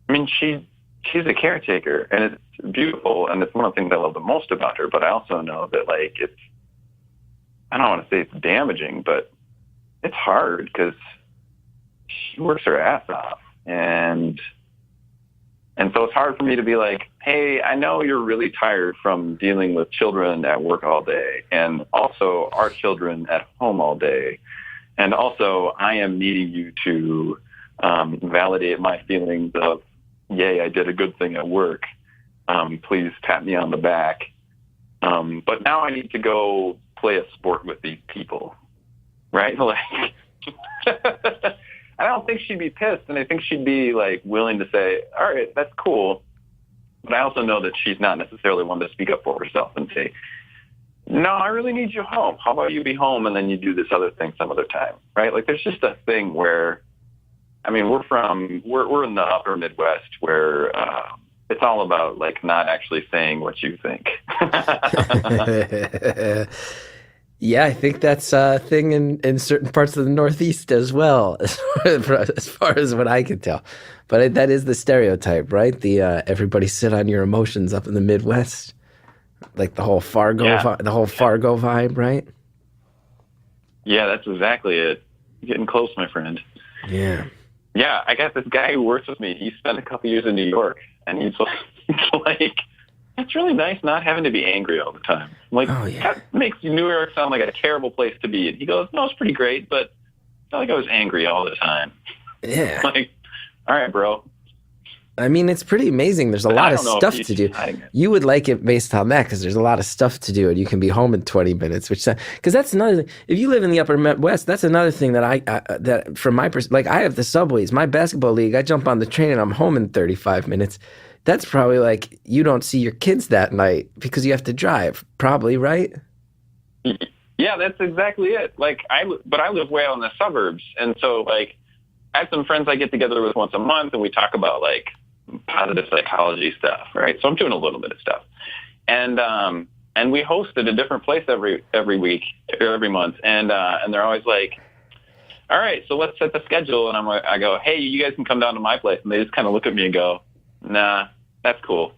Speaker 4: I mean, she's a caretaker, and it's beautiful, and it's one of the things I love the most about her. But I also know that, like, I don't want to say it's damaging, but it's hard because she works her ass off. And so it's hard for me to be like, hey, I know you're really tired from dealing with children at work all day, and also our children at home all day. And also I am needing you to validate my feelings of, yay, I did a good thing at work. Please pat me on the back. But now I need to go play a sport with these people, right? Like, I don't think she'd be pissed, and I think she'd be, like, willing to say, all right, that's cool. But I also know that she's not necessarily one to speak up for herself and say, no, I really need you home. How about you be home and then you do this other thing some other time, right? Like, there's just a thing where, I mean, we're in the upper Midwest where it's all about, like, not actually saying what you think.
Speaker 1: Yeah, I think that's a thing in certain parts of the Northeast as well, as far as what I can tell. But that is the stereotype, right? The everybody sit on your emotions up in the Midwest. Like the whole Fargo, the whole Fargo vibe, right?
Speaker 4: Yeah, that's exactly it. Getting close, my friend.
Speaker 1: Yeah.
Speaker 4: Yeah, I got this guy who works with me. He spent a couple years in New York, and he's like, it's really nice not having to be angry all the time. I'm like,
Speaker 1: Oh, yeah.
Speaker 4: that makes New York sound like a terrible place to be. And he goes, no, it's pretty great, but I felt like I was angry all the time.
Speaker 1: Yeah.
Speaker 4: Like, all right, bro.
Speaker 1: I mean, it's pretty amazing. There's a lot of stuff to do. You would like it based on that because there's a lot of stuff to do, and you can be home in 20 minutes. Because that's another thing. If you live in the Upper West, that's another thing that that from my perspective, like I have the subways. My basketball league, I jump on the train and I'm home in 35 minutes. That's probably like you don't see your kids that night because you have to drive. Probably, right?
Speaker 4: Yeah, that's exactly it. Like but I live way out in the suburbs, and so like I have some friends I get together with once a month, and we talk about like positive psychology stuff, right? So I'm doing a little bit of stuff, and we host at a different place every week or every month, and they're always like, all right, so let's set the schedule, and I go, hey, you guys can come down to my place, and they just kind of look at me and go, nah, that's cool.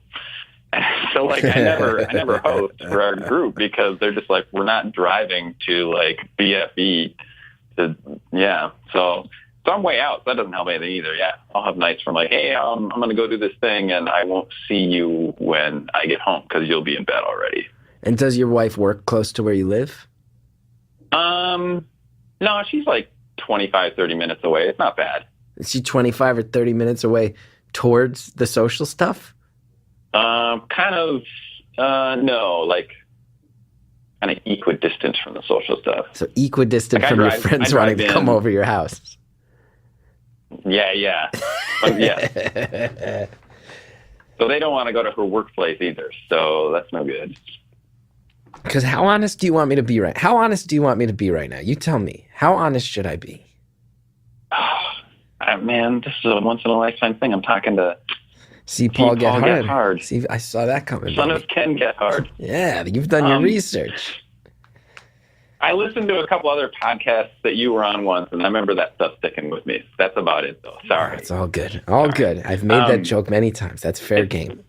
Speaker 4: So like I never host for our group because they're just like, we're not driving to like BFE so I'm way out. So that doesn't help anything either. Yeah, I'll have nights from like, hey, I'm going to go do this thing, and I won't see you when I get home because you'll be in bed already.
Speaker 1: And does your wife work close to where you live?
Speaker 4: No, she's like 25, 30 minutes away. It's not bad.
Speaker 1: Is she 25 or 30 minutes away towards the social stuff?
Speaker 4: No, like kind of equidistant from the social stuff.
Speaker 1: So equidistant like from your friends wanting to come over your house.
Speaker 4: Yeah. Yeah. So they don't want to go to her workplace either. So that's no good.
Speaker 1: Because how honest do you want me to be right? How honest do you want me to be right now? You tell me. How honest should I be?
Speaker 4: Man, this is a once in a lifetime thing. I'm talking to
Speaker 1: Paul Gethard. See, I saw that coming.
Speaker 4: Son of Ken Gethard.
Speaker 1: Yeah, you've done your research.
Speaker 4: I listened to a couple other podcasts that you were on once, and I remember that stuff sticking with me. That's about it, though. Sorry.
Speaker 1: It's all good. All good. I've made that joke many times. That's fair game.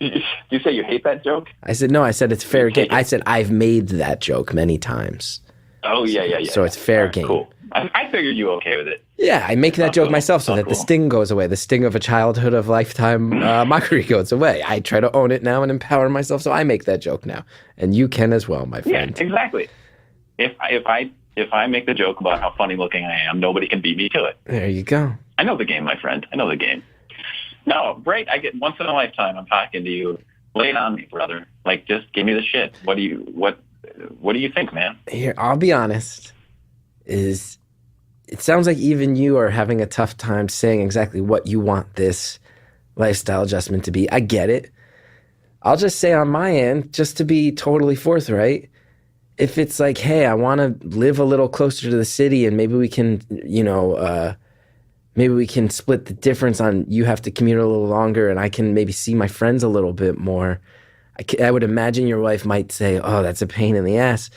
Speaker 4: You say you hate that joke?
Speaker 1: I said, no, I said it's fair game. I said I've made that joke many times.
Speaker 4: Oh, yeah.
Speaker 1: So it's fair game.
Speaker 4: Cool. I figured you were okay with it.
Speaker 1: Yeah, I make that joke myself so that the sting goes away. The sting of a childhood of lifetime mockery goes away. I try to own it now and empower myself, so I make that joke now. And you can as well, my friend.
Speaker 4: Yeah, exactly. If I make the joke about how funny looking I am, nobody can beat me to it.
Speaker 1: There you go.
Speaker 4: I know the game, my friend. I know the game. No, great. I get once in a lifetime. I'm talking to you. Lay it on me, brother. Like, just give me the shit. What do you think, man?
Speaker 1: Here, I'll be honest. It sounds like even you are having a tough time saying exactly what you want this lifestyle adjustment to be. I get it. I'll just say on my end, just to be totally forthright, if it's like, hey, I want to live a little closer to the city and maybe we can, maybe we can split the difference on you have to commute a little longer and I can maybe see my friends a little bit more. I would imagine your wife might say, oh, that's a pain in the ass.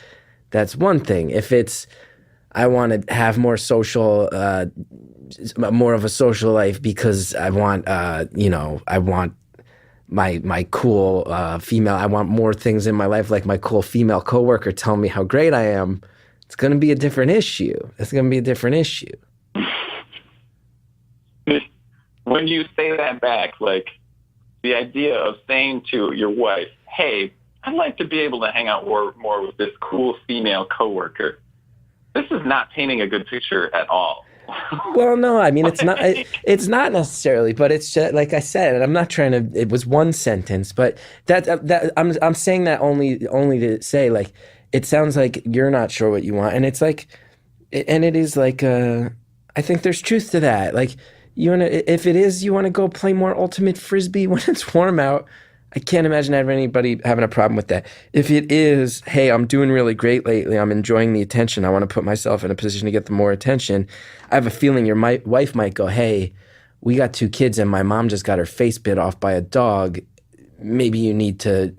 Speaker 1: That's one thing. If it's, I want to have more social, more of a social life because I want, I want my cool female, I want more things in my life like my cool female coworker telling me how great I am. It's going to be a different issue. It's going to be a different issue.
Speaker 4: When you say that back, like the idea of saying to your wife, hey, I'd like to be able to hang out more with this cool female coworker. This is not painting a good picture at all.
Speaker 1: Well, no, I mean, it's not. It's not necessarily, but it's just, like I said, and I'm not trying to. It was one sentence, but that I'm saying that only to say like it sounds like you're not sure what you want, and it's like, and it is like I think there's truth to that. Like if it is you want to go play more ultimate frisbee when it's warm out. I can't imagine anybody having a problem with that. If it is, hey, I'm doing really great lately, I'm enjoying the attention, I want to put myself in a position to get the more attention, I have a feeling your wife might go, hey, we got 2 kids and my mom just got her face bit off by a dog. Maybe you need to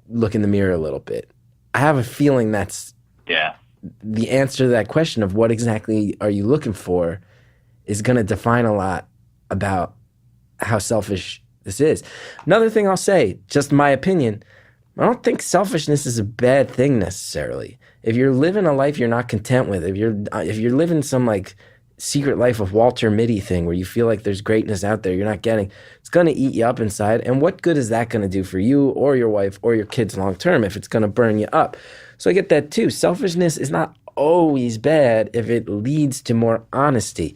Speaker 1: look in the mirror a little bit. I have a feeling that's the answer to that question of what exactly are you looking for is going to define a lot about how selfish this is. Another thing I'll say, just my opinion, I don't think selfishness is a bad thing necessarily. If you're living a life you're not content with, if you're living some like secret life of Walter Mitty thing where you feel like there's greatness out there you're not getting, it's going to eat you up inside. And what good is that going to do for you or your wife or your kids long term if it's going to burn you up? So I get that too. Selfishness is not always bad if it leads to more honesty.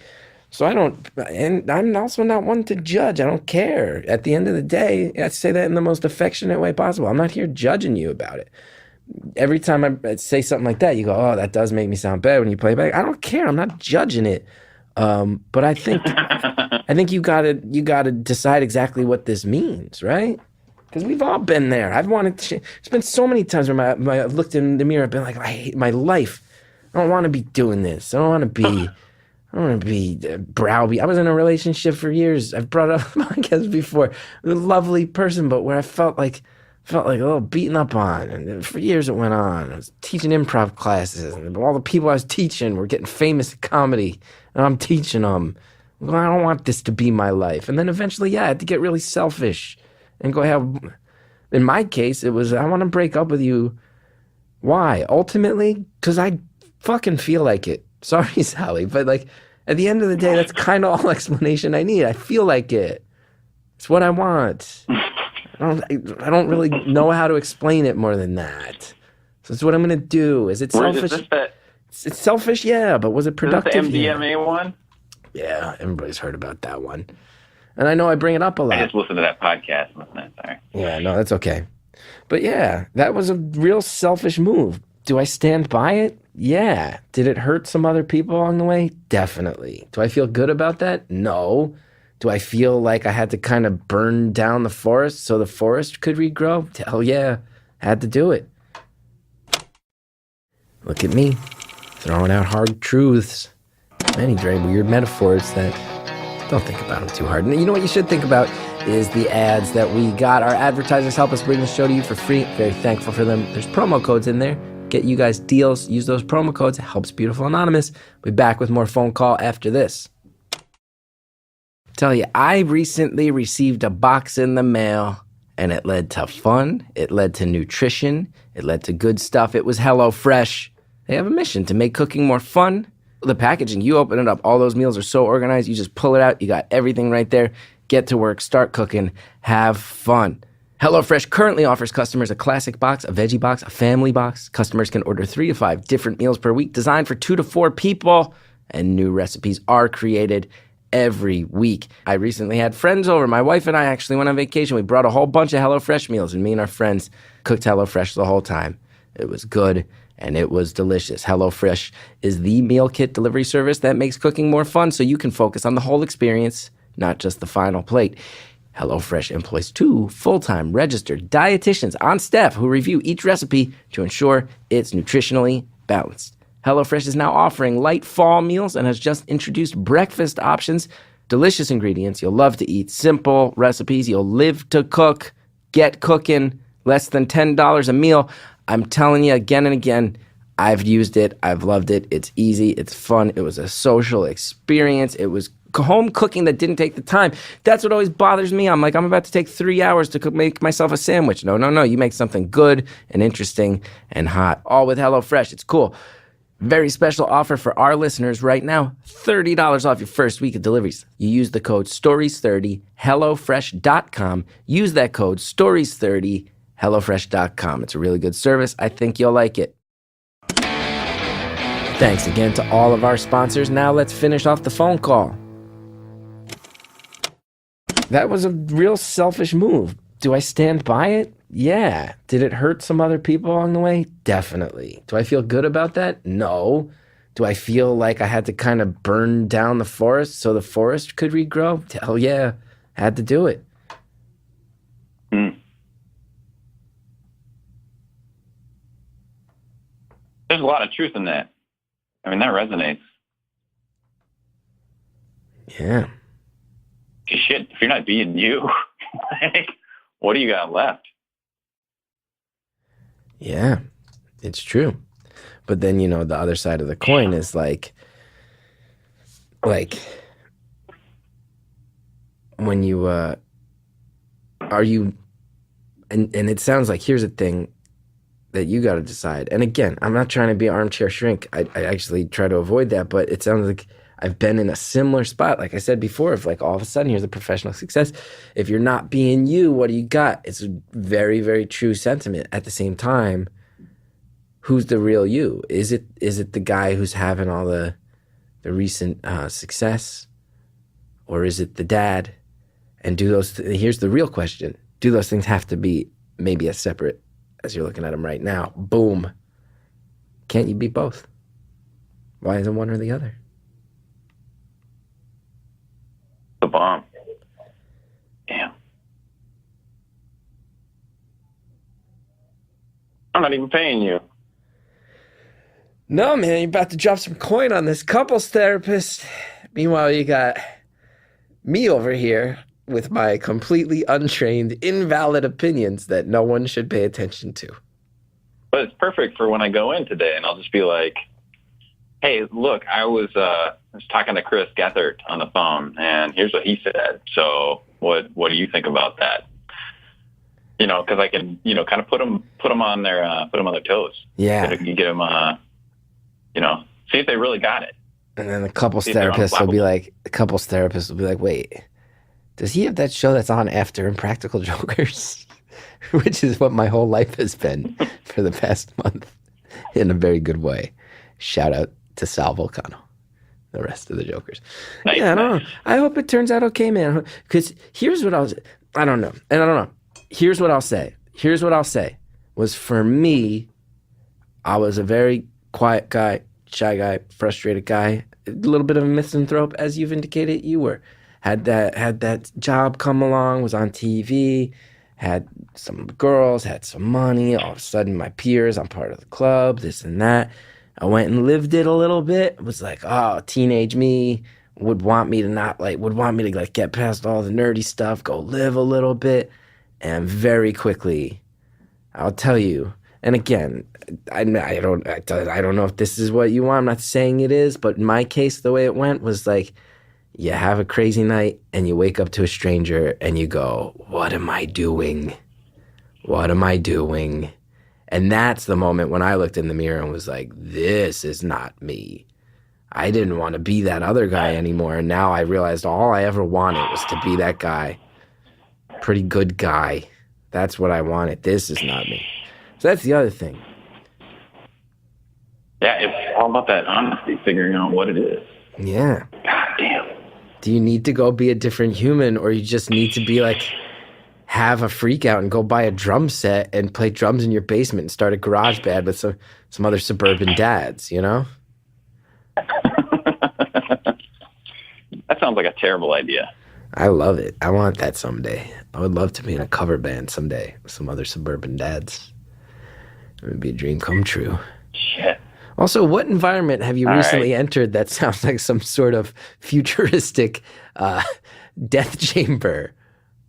Speaker 1: So and I'm also not one to judge. I don't care. At the end of the day, I say that in the most affectionate way possible. I'm not here judging you about it. Every time I say something like that, you go, "Oh, that does make me sound bad." When you play back, I don't care. I'm not judging it. But I think you gotta decide exactly what this means, right? Because we've all been there. I've wanted to. There's been so many times where I've looked in the mirror. I've been like, I hate my life. I don't want to be doing this. I don't want to be browbeat. I was in a relationship for years. I've brought up my guest before. A lovely person, but where I felt like a little beaten up on. And for years it went on. I was teaching improv classes, and all the people I was teaching were getting famous at comedy, and I'm teaching them. Well, I don't want this to be my life. And then eventually, I had to get really selfish and go have. In my case, it was I want to break up with you. Why? Ultimately, because I fucking feel like it. Sorry, Sally, but like at the end of the day, that's kind of all explanation I need. I feel like it. It's what I want. I don't really know how to explain it more than that. So it's what I'm gonna do. Is it selfish? It's selfish, yeah, but was it productive?
Speaker 4: Is this the MDMA one?
Speaker 1: Yeah, everybody's heard about that one. And I know I bring it up a lot.
Speaker 4: I just listened to that podcast. Sorry.
Speaker 1: Yeah, no, that's okay. But yeah, that was a real selfish move. Do I stand by it? Yeah. Did it hurt some other people along the way? Definitely. Do I feel good about that? No. Do I feel like I had to kind of burn down the forest so the forest could regrow? Hell yeah. Had to do it. Look at me, throwing out hard truths. Many very weird metaphors that don't think about them too hard. And you know what you should think about is the ads that we got. Our advertisers help us bring the show to you for free. Very thankful for them. There's promo codes in there. Get you guys deals. Use those promo codes. It helps Beautiful Anonymous. We'll be back with more phone call after this. Tell you, I recently received a box in the mail, and it led to fun. It led to nutrition. It led to good stuff. It was HelloFresh. They have a mission to make cooking more fun. The packaging, you open it up. All those meals are so organized. You just pull it out. You got everything right there. Get to work. Start cooking. Have fun. HelloFresh currently offers customers a classic box, a veggie box, a family box. Customers can order 3 to 5 different meals per week designed for 2 to 4 people, and new recipes are created every week. I recently had friends over. My wife and I actually went on vacation. We brought a whole bunch of HelloFresh meals, and me and our friends cooked HelloFresh the whole time. It was good, and it was delicious. HelloFresh is the meal kit delivery service that makes cooking more fun so you can focus on the whole experience, not just the final plate. HelloFresh employs 2 full-time registered dietitians on staff who review each recipe to ensure it's nutritionally balanced. HelloFresh is now offering light fall meals and has just introduced breakfast options. Delicious ingredients you'll love to eat. Simple recipes you'll live to cook. Get cooking. Less than $10 a meal. I'm telling you again and again, I've used it. I've loved it. It's easy. It's fun. It was a social experience. It was home cooking that didn't take the time. That's what always bothers me. I'm about to take 3 hours to make myself a sandwich. No. You make something good and interesting and hot. All with HelloFresh. It's cool. Very special offer for our listeners right now. $30 off your first week of deliveries. You use the code STORIES30, HelloFresh.com. Use that code STORIES30, HelloFresh.com. It's a really good service. I think you'll like it. Thanks again to all of our sponsors. Now let's finish off the phone call. That was a real selfish move. Do I stand by it? Yeah. Did it hurt some other people along the way? Definitely. Do I feel good about that? No. Do I feel like I had to kind of burn down the forest so the forest could regrow? Hell yeah. Had to do it.
Speaker 4: There's a lot of truth in that. I mean, that resonates.
Speaker 1: Yeah.
Speaker 4: Shit, if you're not being you, like, what do you got left?
Speaker 1: Yeah, it's true. But then, the other side of the coin is like when you, are you And it sounds like here's the thing that you got to decide. And again, I'm not trying to be armchair shrink. I actually try to avoid that, but it sounds like I've been in a similar spot. Like I said before, if like all of a sudden here's a professional success, if you're not being you, what do you got? It's a very, very true sentiment. At the same time, who's the real you? Is it the guy who's having all the recent success, or is it the dad? And here's the real question: do those things have to be maybe as separate as you're looking at them right now? Boom. Can't you be both? Why isn't one or the other?
Speaker 4: The bomb. Damn. I'm not even paying you.
Speaker 1: No, man, you're about to drop some coin on this couples therapist. Meanwhile, you got me over here with my completely untrained, invalid opinions that no one should pay attention to.
Speaker 4: But it's perfect for when I go in today, and I'll just be like, hey, look, I was talking to Chris Gethard on the phone, and here's what he said. So what do you think about that? You know, because I can, you know, kind of put them on their toes.
Speaker 1: Yeah.
Speaker 4: You get them, you know, see if they really got it.
Speaker 1: And then the couples therapist will be like, wait, does he have that show that's on after Impractical Jokers? Which is what my whole life has been for the past month in a very good way. Shout out to Sal Volcano, the rest of the Jokers.
Speaker 4: Nice,
Speaker 1: yeah, I don't know. I hope it turns out okay, man. Because here's what I don't know. Here's what I'll say. Was for me, I was a very quiet guy, shy guy, frustrated guy, a little bit of a misanthrope, as you've indicated you were. Had that job come along, was on TV, had some girls, had some money. All of a sudden, my peers, I'm part of the club, this and that. I went and lived it a little bit. It was like, oh, teenage me would want me to get past all the nerdy stuff, go live a little bit. And very quickly, I'll tell you, and again, I don't know if this is what you want. I'm not saying it is, but in my case, the way it went was like, you have a crazy night and you wake up to a stranger and you go, what am I doing? What am I doing? And that's the moment when I looked in the mirror and was like, this is not me. I didn't want to be that other guy anymore. And now I realized all I ever wanted was to be that guy. Pretty good guy. That's what I wanted. This is not me. So that's the other thing.
Speaker 4: Yeah, it's all about that honesty, figuring out what it is.
Speaker 1: Yeah.
Speaker 4: God damn.
Speaker 1: Do you need to go be a different human, or you just need to be like, have a freak out and go buy a drum set and play drums in your basement and start a garage band with some other suburban dads, you know?
Speaker 4: That sounds like a terrible idea.
Speaker 1: I love it. I want that someday. I would love to be in a cover band someday with some other suburban dads. It would be a dream come true.
Speaker 4: Shit.
Speaker 1: Also, what environment have you recently entered that sounds like some sort of futuristic death chamber?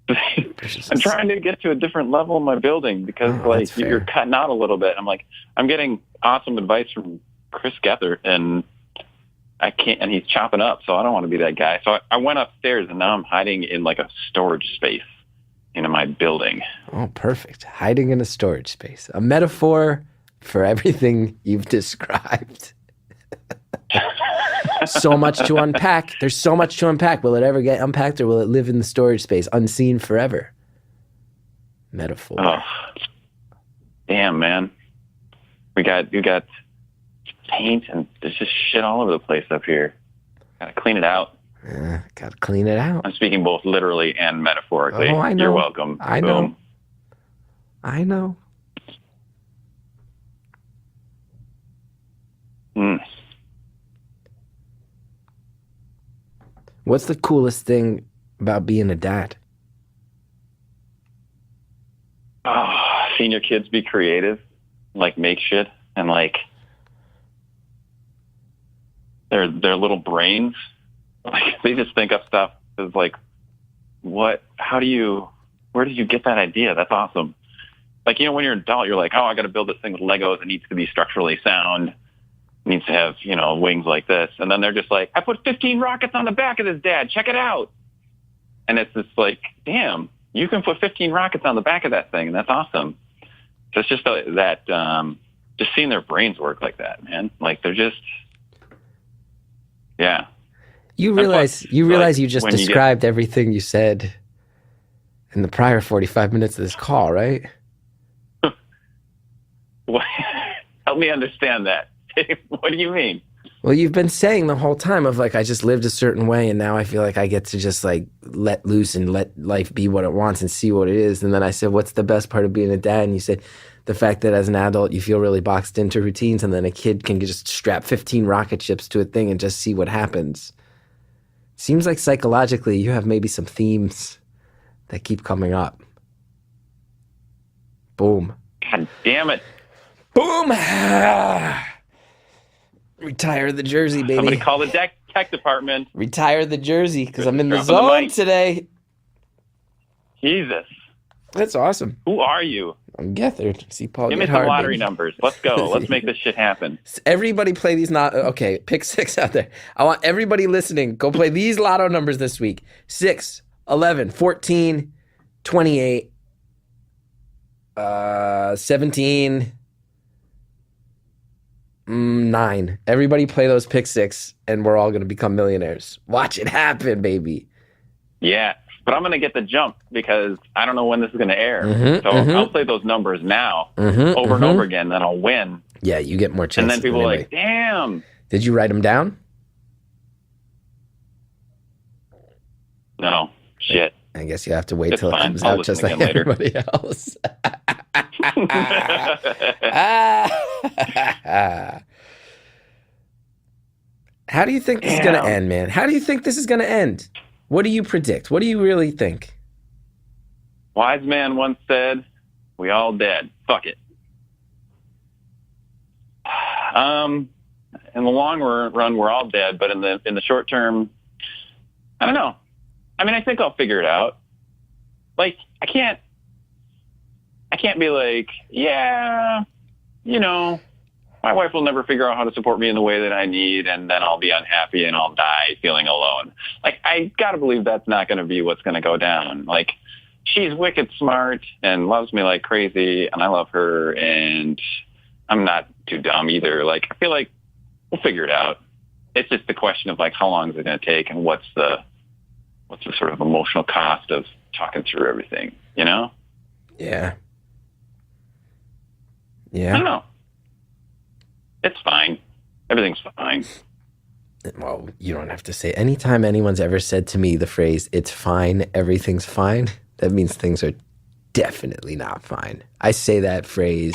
Speaker 4: I'm trying to get to a different level in my building because like you're cutting out a little bit. I'm getting awesome advice from Chris Gethard, and I can't, and he's chopping up, so I don't want to be that guy. So I went upstairs, and now I'm hiding in like a storage space in my building.
Speaker 1: Oh, perfect. Hiding in a storage space. A metaphor for everything you've described. So much to unpack. There's so much to unpack. Will it ever get unpacked, or will it live in the storage space unseen forever? Metaphor.
Speaker 4: Oh, damn, man. You got paint, and there's just shit all over the place up here. Gotta clean it out.
Speaker 1: Yeah, gotta clean it out.
Speaker 4: I'm speaking both literally and metaphorically.
Speaker 1: Oh, I know.
Speaker 4: You're welcome.
Speaker 1: I
Speaker 4: Boom.
Speaker 1: know. What's the coolest thing about being a dad?
Speaker 4: Oh, seeing your kids be creative, like make shit, and like their little brains, like they just think up stuff. It's like, where did you get that idea? That's awesome. Like, you know, when you're an adult, you're like, oh, I got to build this thing with Legos. It needs to be structurally sound. It needs to have, you know, wings like this. And then they're just like, I put 15 rockets on the back of this, Dad. Check it out. And it's just like, damn, you can put 15 rockets on the back of that thing, and that's awesome. So it's just just seeing their brains work like that, man. Like they're just, yeah.
Speaker 1: You realize you just described everything you said in the prior 45 minutes of this call, right?
Speaker 4: Help me understand that. What do you mean?
Speaker 1: Well, you've been saying the whole time of like, I just lived a certain way and now I feel like I get to just like let loose and let life be what it wants and see what it is. And then I said, what's the best part of being a dad? And you said, the fact that as an adult you feel really boxed into routines, and then a kid can just strap 15 rocket ships to a thing and just see what happens. Seems like psychologically you have maybe some themes that keep coming up. Boom.
Speaker 4: God damn it.
Speaker 1: Boom. Retire the jersey, baby.
Speaker 4: Somebody call the tech department.
Speaker 1: Retire the jersey because I'm in the
Speaker 4: Drop
Speaker 1: zone
Speaker 4: the mic.
Speaker 1: today.
Speaker 4: Jesus.
Speaker 1: That's awesome.
Speaker 4: Who are you?
Speaker 1: I'm Gethard. See Paul
Speaker 4: Give me
Speaker 1: Gethard,
Speaker 4: some lottery
Speaker 1: baby.
Speaker 4: numbers. Let's go. Let's make this shit happen.
Speaker 1: Everybody play these okay, pick 6 out there. I want everybody listening, go play these lotto numbers this week. 6, 11, 14, 28, 17, 9. Everybody play those pick 6 and we're all going to become millionaires. Watch it happen, baby.
Speaker 4: Yeah. But I'm going to get the jump because I don't know when this is going to air. I'll play those numbers now over and over again, then I'll win.
Speaker 1: Yeah, you get more chances.
Speaker 4: And then people are
Speaker 1: anyway.
Speaker 4: like, damn.
Speaker 1: Did you write them down?
Speaker 4: No. Shit.
Speaker 1: I guess you have to wait
Speaker 4: It's
Speaker 1: till it
Speaker 4: fine.
Speaker 1: comes
Speaker 4: I'll
Speaker 1: out
Speaker 4: listen
Speaker 1: just like
Speaker 4: again later.
Speaker 1: everybody else. How do you think this is going to end, man? How do you think this is going to end? What do you predict? What do you really think?
Speaker 4: Wise man once said, we all dead. Fuck it. In the long run, we're all dead, but in the short term, I don't know. I mean, I think I'll figure it out. Like, I can't be like, yeah, you know, my wife will never figure out how to support me in the way that I need, and then I'll be unhappy and I'll die feeling alone. Like, I gotta believe that's not gonna be what's gonna go down. Like, she's wicked smart and loves me like crazy, and I love her, and I'm not too dumb either. Like, I feel like we'll figure it out. It's just the question of like, how long is it gonna take, and what's the sort of emotional cost of talking through everything, you know?
Speaker 1: Yeah.
Speaker 4: I don't know. It's fine. Everything's fine.
Speaker 1: Well, you don't have to say. Anytime anyone's ever said to me the phrase, it's fine, everything's fine, that means things are definitely not fine. I say that phrase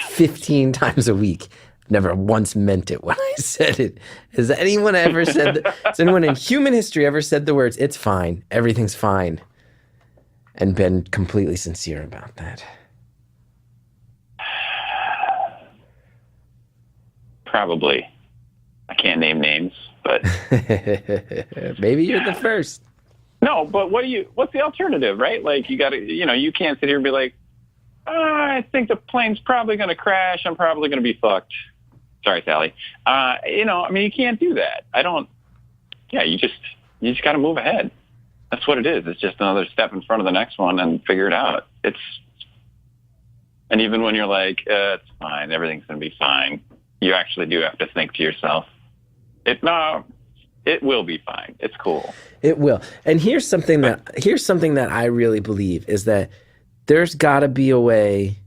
Speaker 1: 15 times a week. Never once meant it when I said it. Has anyone ever said has anyone in human history ever said the words, it's fine, everything's fine, and been completely sincere about that?
Speaker 4: Probably. I can't name names, but
Speaker 1: Maybe you're the first.
Speaker 4: no, but what's the alternative, right? Like, you gotta, you can't sit here and be like, I think the plane's probably going to crash. I'm probably going to be fucked. Sorry, Sally. I mean, you can't do that. You just got to move ahead. That's what it is. It's just another step in front of the next one and figure it out. And even when you're like, it's fine, everything's going to be fine, you actually do have to think to yourself, it will be fine. It's cool.
Speaker 1: It will. And here's something that I really believe is that there's got to be a way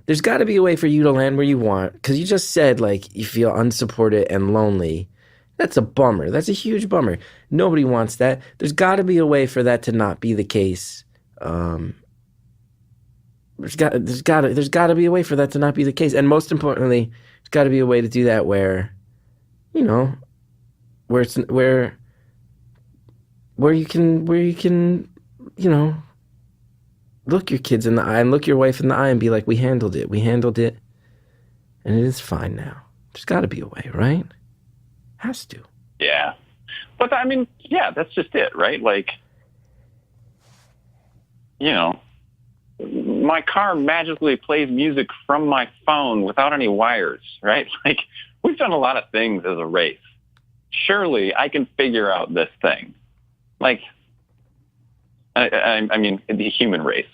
Speaker 1: for you to land where you want, because you just said like you feel unsupported and lonely. That's a bummer. That's a huge bummer. Nobody wants that. There's got to be a way for that to not be the case. There's got to be a way for that to not be the case, and most importantly, there's got to be a way to do that where you can look your kids in the eye and look your wife in the eye and be like, we handled it, and it is fine now. There's got to be a way, right? Has to.
Speaker 4: Yeah. But I mean, yeah, that's just it, right? Like, my car magically plays music from my phone without any wires, right? Like, we've done a lot of things as a race. Surely I can figure out this thing. Like, I mean, the human race.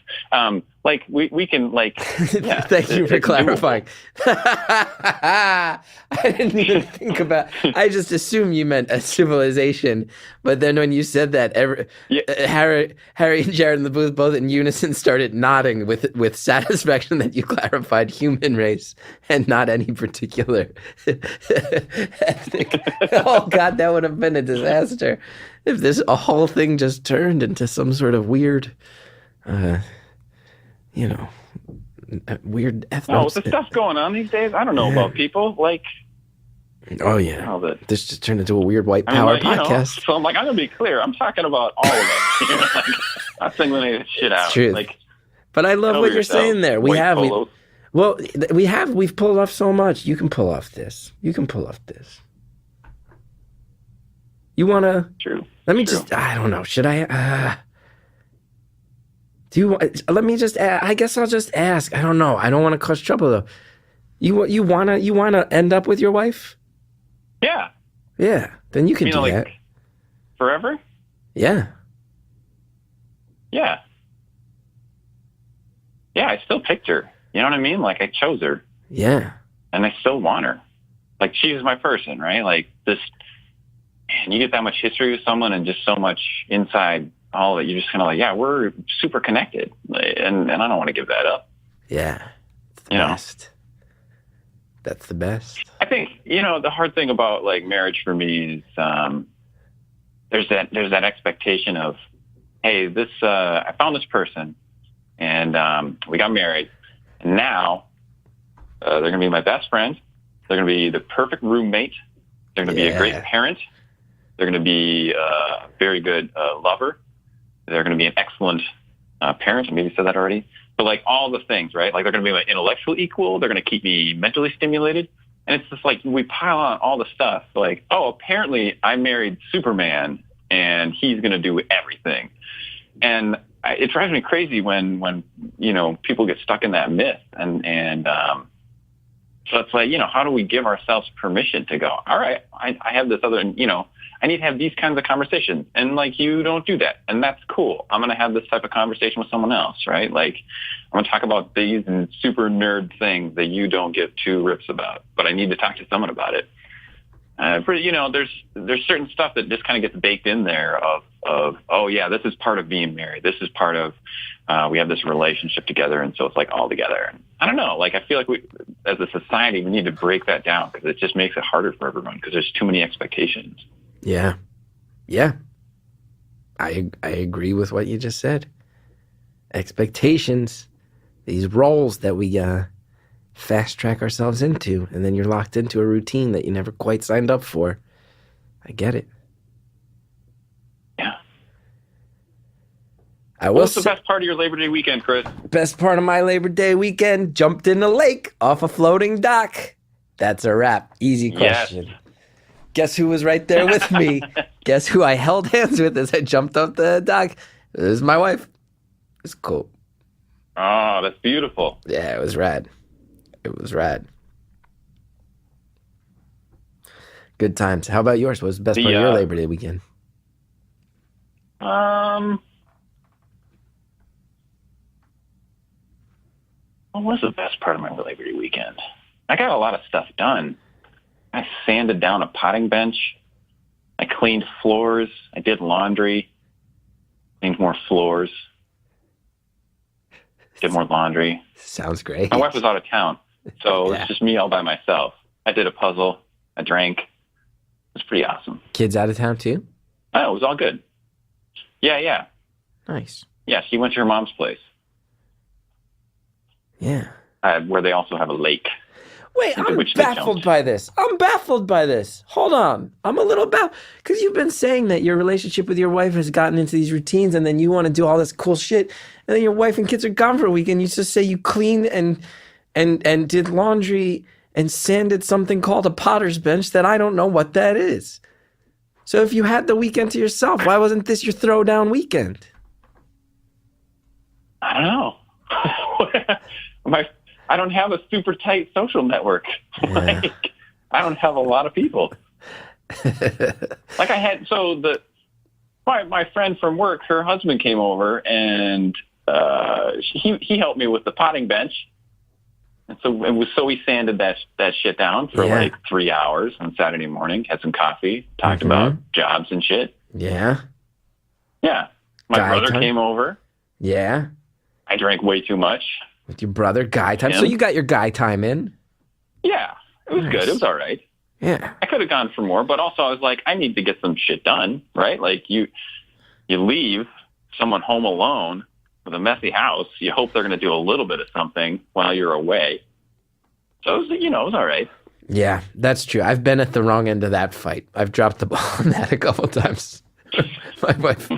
Speaker 4: Like we can like. Yeah,
Speaker 1: Thank you for
Speaker 4: it's
Speaker 1: clarifying. I didn't even think about. I just assumed you meant a civilization, but then when you said that, Harry and Jared in the booth both in unison started nodding with satisfaction that you clarified human race and not any particular ethnic. Oh God, that would have been a disaster if a whole thing just turned into some sort of weird. Weird ethnos.
Speaker 4: No, with the stuff going on these days, I don't know about people like.
Speaker 1: Oh yeah, this just turned into a weird white power podcast.
Speaker 4: So I'm like, I'm gonna be clear. I'm talking about all of it. Like, I'm singling any shit out.
Speaker 1: Truth.
Speaker 4: Like,
Speaker 1: but I love what you're saying there. We've pulled off so much. You can pull off this. You can pull off this. You wanna?
Speaker 4: True.
Speaker 1: Let me just. I don't know. Should I? Do you? Let me just. I guess I'll just ask. I don't know. I don't want to cause trouble though. You wanna end up with your wife?
Speaker 4: Yeah.
Speaker 1: Yeah. Then you can do that.
Speaker 4: Forever?
Speaker 1: Yeah.
Speaker 4: Yeah. Yeah. I still picked her. You know what I mean? Like I chose her.
Speaker 1: Yeah.
Speaker 4: And I still want her. Like she's my person, right? Like this. Man, you get that much history with someone and just so much inside. All that you're just kind of like, yeah, we're super connected, and I don't want to give that up.
Speaker 1: Yeah, it's the best. That's the best.
Speaker 4: I think the hard thing about like marriage for me is there's that expectation of, hey, this I found this person, and we got married, and now they're gonna be my best friend. They're gonna be the perfect roommate. They're gonna be a great parent. They're gonna be a very good lover. They're going to be an excellent parent. I maybe said that already. But like all the things, right? Like they're going to be my intellectual equal. They're going to keep me mentally stimulated. And it's just like we pile on all the stuff. Like, oh, apparently I married Superman and he's going to do everything. And it drives me crazy when people get stuck in that myth. And so it's like, how do we give ourselves permission to go, all right, I have this other, I need to have these kinds of conversations. And like, you don't do that. And that's cool. I'm going to have this type of conversation with someone else, right? Like I'm going to talk about these and super nerd things that you don't give two rips about, but I need to talk to someone about it. There's certain stuff that just kind of gets baked in there of, oh yeah, this is part of being married. This is part of, we have this relationship together. And so it's like all together. And I don't know, like, I feel like we, as a society, we need to break that down because it just makes it harder for everyone because there's too many expectations.
Speaker 1: Yeah. Yeah. I agree with what you just said. Expectations, these roles that we fast track ourselves into, and then you're locked into a routine that you never quite signed up for. I get it.
Speaker 4: Yeah.
Speaker 1: What's
Speaker 4: the best part of your Labor Day weekend, Chris?
Speaker 1: Best part of my Labor Day weekend, jumped in the lake off a floating dock. That's a wrap. Easy question. Yes. Guess who was right there with me? Guess who I held hands with as I jumped off the dock? It was my wife. It's cool.
Speaker 4: Oh, that's beautiful.
Speaker 1: Yeah, it was rad. It was rad. Good times. How about yours? What was the best part of your Labor Day weekend?
Speaker 4: What was the best part of my Labor Day weekend? I got a lot of stuff done. I sanded down a potting bench. I cleaned floors. I did laundry. Cleaned more floors. Did more laundry.
Speaker 1: Sounds great.
Speaker 4: My wife was out of town, so It's just me all by myself. I did a puzzle. I drank. It was pretty awesome.
Speaker 1: Kids out of town too?
Speaker 4: Oh, it was all good. Yeah.
Speaker 1: Nice.
Speaker 4: Yeah, she went to her mom's place.
Speaker 1: Yeah.
Speaker 4: Where they also have a lake.
Speaker 1: Wait, I'm baffled by this. Hold on. I'm a little baffled. Because you've been saying that your relationship with your wife has gotten into these routines and then you want to do all this cool shit. And then your wife and kids are gone for a week and you just say you cleaned and did laundry and sanded something called a potter's bench that I don't know what that is. So if you had the weekend to yourself, why wasn't this your throwdown weekend?
Speaker 4: I don't know. I don't have a super tight social network.
Speaker 1: Yeah.
Speaker 4: I don't have a lot of people. Like I had, my friend from work, her husband came over, and he helped me with the potting bench. And so we sanded that shit down for like 3 hours on Saturday morning, had some coffee, talked about jobs and shit.
Speaker 1: Yeah.
Speaker 4: Yeah. My brother came over.
Speaker 1: Yeah.
Speaker 4: I drank way too much.
Speaker 1: With your brother, guy time. So you got your guy time in.
Speaker 4: Yeah. It was good. It was all right.
Speaker 1: Yeah.
Speaker 4: I could have gone for more, but also I was like, I need to get some shit done, right? Like you leave someone home alone with a messy house. You hope they're going to do a little bit of something while you're away. So it was, it was all right.
Speaker 1: Yeah, that's true. I've been at the wrong end of that fight. I've dropped the ball on that a couple of times. My wife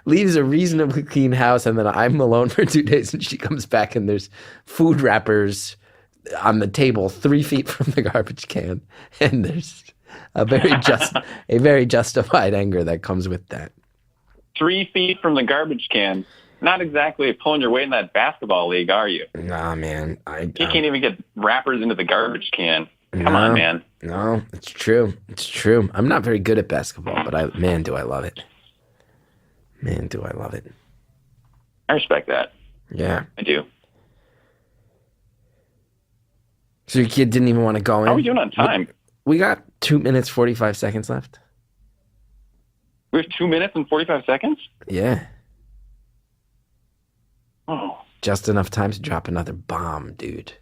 Speaker 1: leaves a reasonably clean house, and then I'm alone for 2 days, and she comes back, and there's food wrappers on the table 3 feet from the garbage can, and there's a very justified anger that comes with that.
Speaker 4: 3 feet from the garbage can. Not exactly pulling your weight in that basketball league, are you?
Speaker 1: Nah, man.
Speaker 4: You can't even get wrappers into the garbage can. Come on, man.
Speaker 1: No, it's true. It's true. I'm not very good at basketball, but man, do I love it. Man, do I love it.
Speaker 4: I respect that.
Speaker 1: Yeah.
Speaker 4: I do.
Speaker 1: So your kid didn't even want to go in?
Speaker 4: How are we doing on time?
Speaker 1: We got 2 minutes, 45 seconds left.
Speaker 4: We have 2 minutes and 45 seconds?
Speaker 1: Yeah.
Speaker 4: Oh.
Speaker 1: Just enough time to drop another bomb, dude.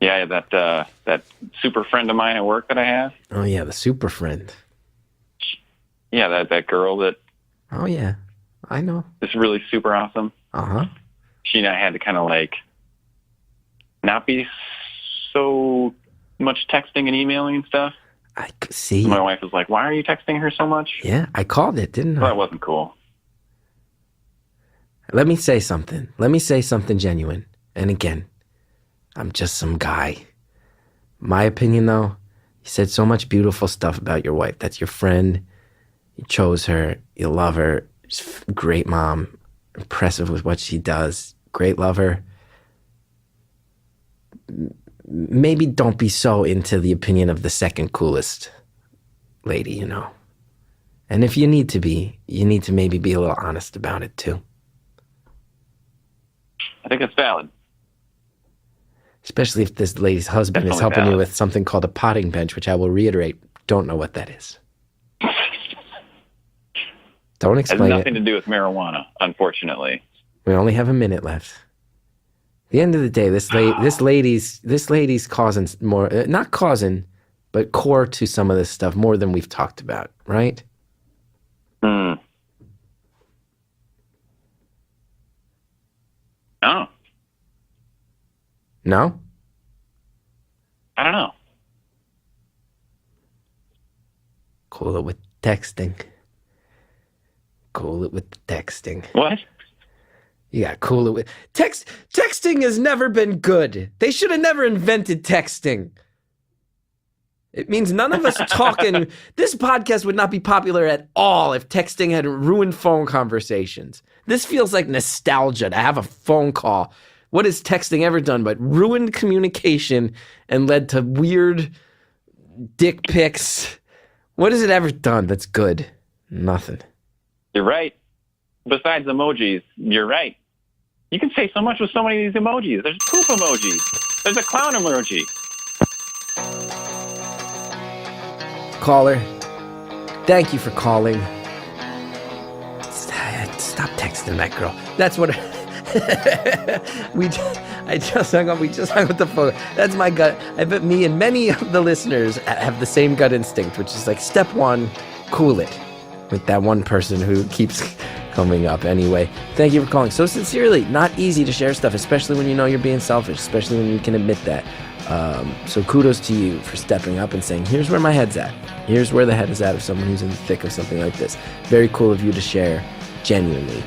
Speaker 4: Yeah, that super friend of mine at work that I have.
Speaker 1: Oh yeah, the super friend.
Speaker 4: Yeah, that girl that.
Speaker 1: Oh yeah, I know.
Speaker 4: Is really super awesome. She and I had to kind of like not be so much texting and emailing and stuff.
Speaker 1: I see.
Speaker 4: My wife was like, "Why are you texting her so much?"
Speaker 1: Yeah, I called it, didn't I?
Speaker 4: Well, that wasn't cool.
Speaker 1: Let me say something. Let me say something genuine. And again, I'm just some guy. My opinion, though, you said so much beautiful stuff about your wife. That's your friend. You chose her. You love her. She's a great mom. Impressive with what she does. Great lover. Maybe don't be so into the opinion of the second coolest lady, And if you need to be, you need to maybe be a little honest about it, too.
Speaker 4: I think it's valid.
Speaker 1: Especially if this lady's husband is helping you with something called a potting bench, which I will reiterate, don't know what that is. Don't explain it.
Speaker 4: Has nothing to do with marijuana, unfortunately.
Speaker 1: We only have a minute left. At the end of the day, this lady's causing more, not causing, but core to some of this stuff more than we've talked about, right?
Speaker 4: Oh.
Speaker 1: No?
Speaker 4: I don't know.
Speaker 1: Cool it with texting. Cool it with the texting.
Speaker 4: What?
Speaker 1: You gotta cool it with... Texting has never been good. They should have never invented texting. It means none of us talking... This podcast would not be popular at all if texting had ruined phone conversations. This feels like nostalgia to have a phone call. What has texting ever done but ruined communication and led to weird dick pics? What has it ever done that's good? Nothing.
Speaker 4: You're right. Besides emojis, you're right. You can say so much with so many of these emojis. There's poop emojis. There's a clown emoji.
Speaker 1: Caller, thank you for calling. Stop texting that girl. That's what... I just hung up. We just hung up the phone. That's my gut. I bet me and many of the listeners have the same gut instinct, which is like step one, cool it with that one person who keeps coming up. Anyway, thank you for calling so sincerely. Not easy to share stuff, especially when you know you're being selfish, especially when you can admit that. So kudos to you for stepping up and saying, here's where my head's at. Here's where the head is at of someone who's in the thick of something like this. Very cool of you to share genuinely.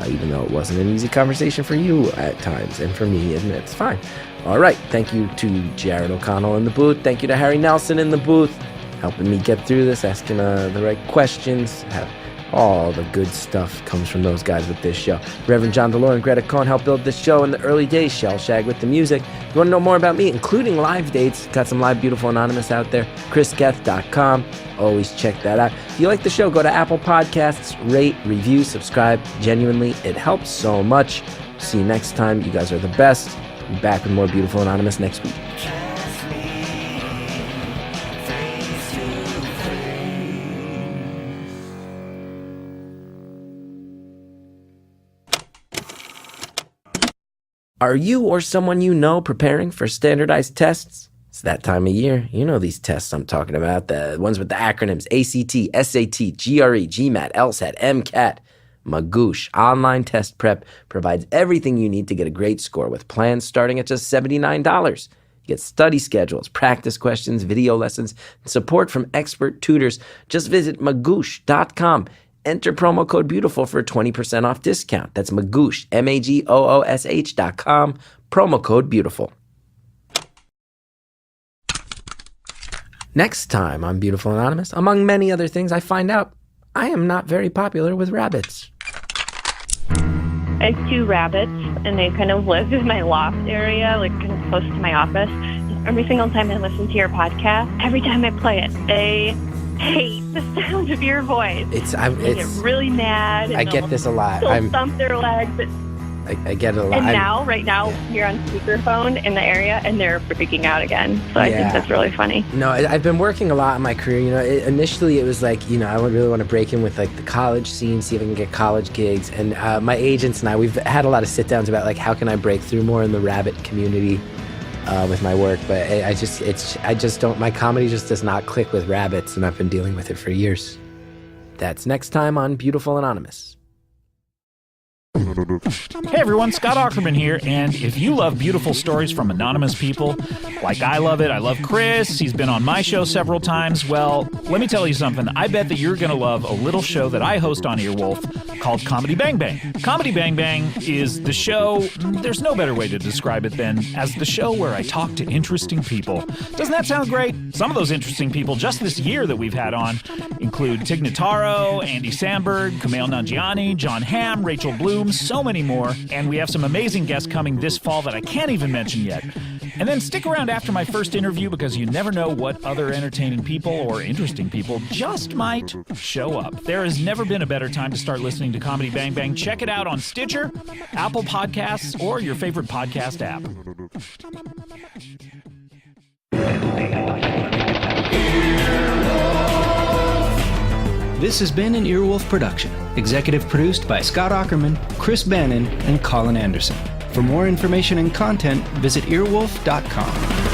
Speaker 1: Even though it wasn't an easy conversation for you at times, and for me, admit it's fine. All right, thank you to Jared O'Connell in the booth. Thank you to Harry Nelson in the booth, helping me get through this, asking the right questions, All the good stuff comes from those guys with this show. Reverend John DeLore and Greta Cohn helped build this show in the early days. Shellshag with the music. If you want to know more about me, including live dates, got some live Beautiful Anonymous out there. ChrisGethard.com. Always check that out. If you like the show, go to Apple Podcasts, rate, review, subscribe. Genuinely, it helps so much. See you next time. You guys are the best. Be back with more Beautiful Anonymous next week. Are you or someone you know preparing for standardized tests? It's that time of year. You know these tests I'm talking about, the ones with the acronyms ACT, SAT, GRE, GMAT, LSAT, MCAT. Magoosh Online Test Prep provides everything you need to get a great score with plans starting at just $79. You get study schedules, practice questions, video lessons, and support from expert tutors. Just visit magoosh.com. Enter promo code BEAUTIFUL for a 20% off discount. That's Magoosh, MAGOOSH.com, promo code BEAUTIFUL. Next time on Beautiful Anonymous, among many other things, I find out I am not very popular with rabbits.
Speaker 5: I have 2 rabbits, and they kind of live in my loft area, like kind of close to my office. Every single time I listen to your podcast, every time I play it, they hate the sound of your voice. They get really mad.
Speaker 1: I get this a lot.
Speaker 5: They'll thump their legs.
Speaker 1: I get it a lot.
Speaker 5: And right now, you're on speakerphone in the area, and they're freaking out again. So I think that's really funny.
Speaker 1: No, I've been working a lot in my career. You know, initially it was like, you know, I would really want to break in with like the college scene, see if I can get college gigs. And my agents and I, we've had a lot of sit downs about like how can I break through more in the rabbit community with my work. But I just don't. My comedy just does not click with rabbits, and I've been dealing with it for years. That's next time on Beautiful Anonymous.
Speaker 6: Hey everyone, Scott Aukerman here, and if you love beautiful stories from anonymous people, like I love it, I love Chris, he's been on my show several times, well, let me tell you something, I bet that you're going to love a little show that I host on Earwolf called Comedy Bang Bang. Comedy Bang Bang is the show, there's no better way to describe it than as the show where I talk to interesting people. Doesn't that sound great? Some of those interesting people just this year that we've had on include Tig Notaro, Andy Samberg, Kumail Nanjiani, John Hamm, Rachel Bloom, so many more, and we have some amazing guests coming this fall that I can't even mention yet. And then stick around after my first interview because you never know what other entertaining people or interesting people just might show up. There has never been a better time to start listening to Comedy Bang Bang. Check it out on Stitcher, Apple Podcasts, or your favorite podcast app.
Speaker 7: This has been an Earwolf production, executive produced by Scott Aukerman, Chris Bannon, and Colin Anderson. For more information and content, visit earwolf.com.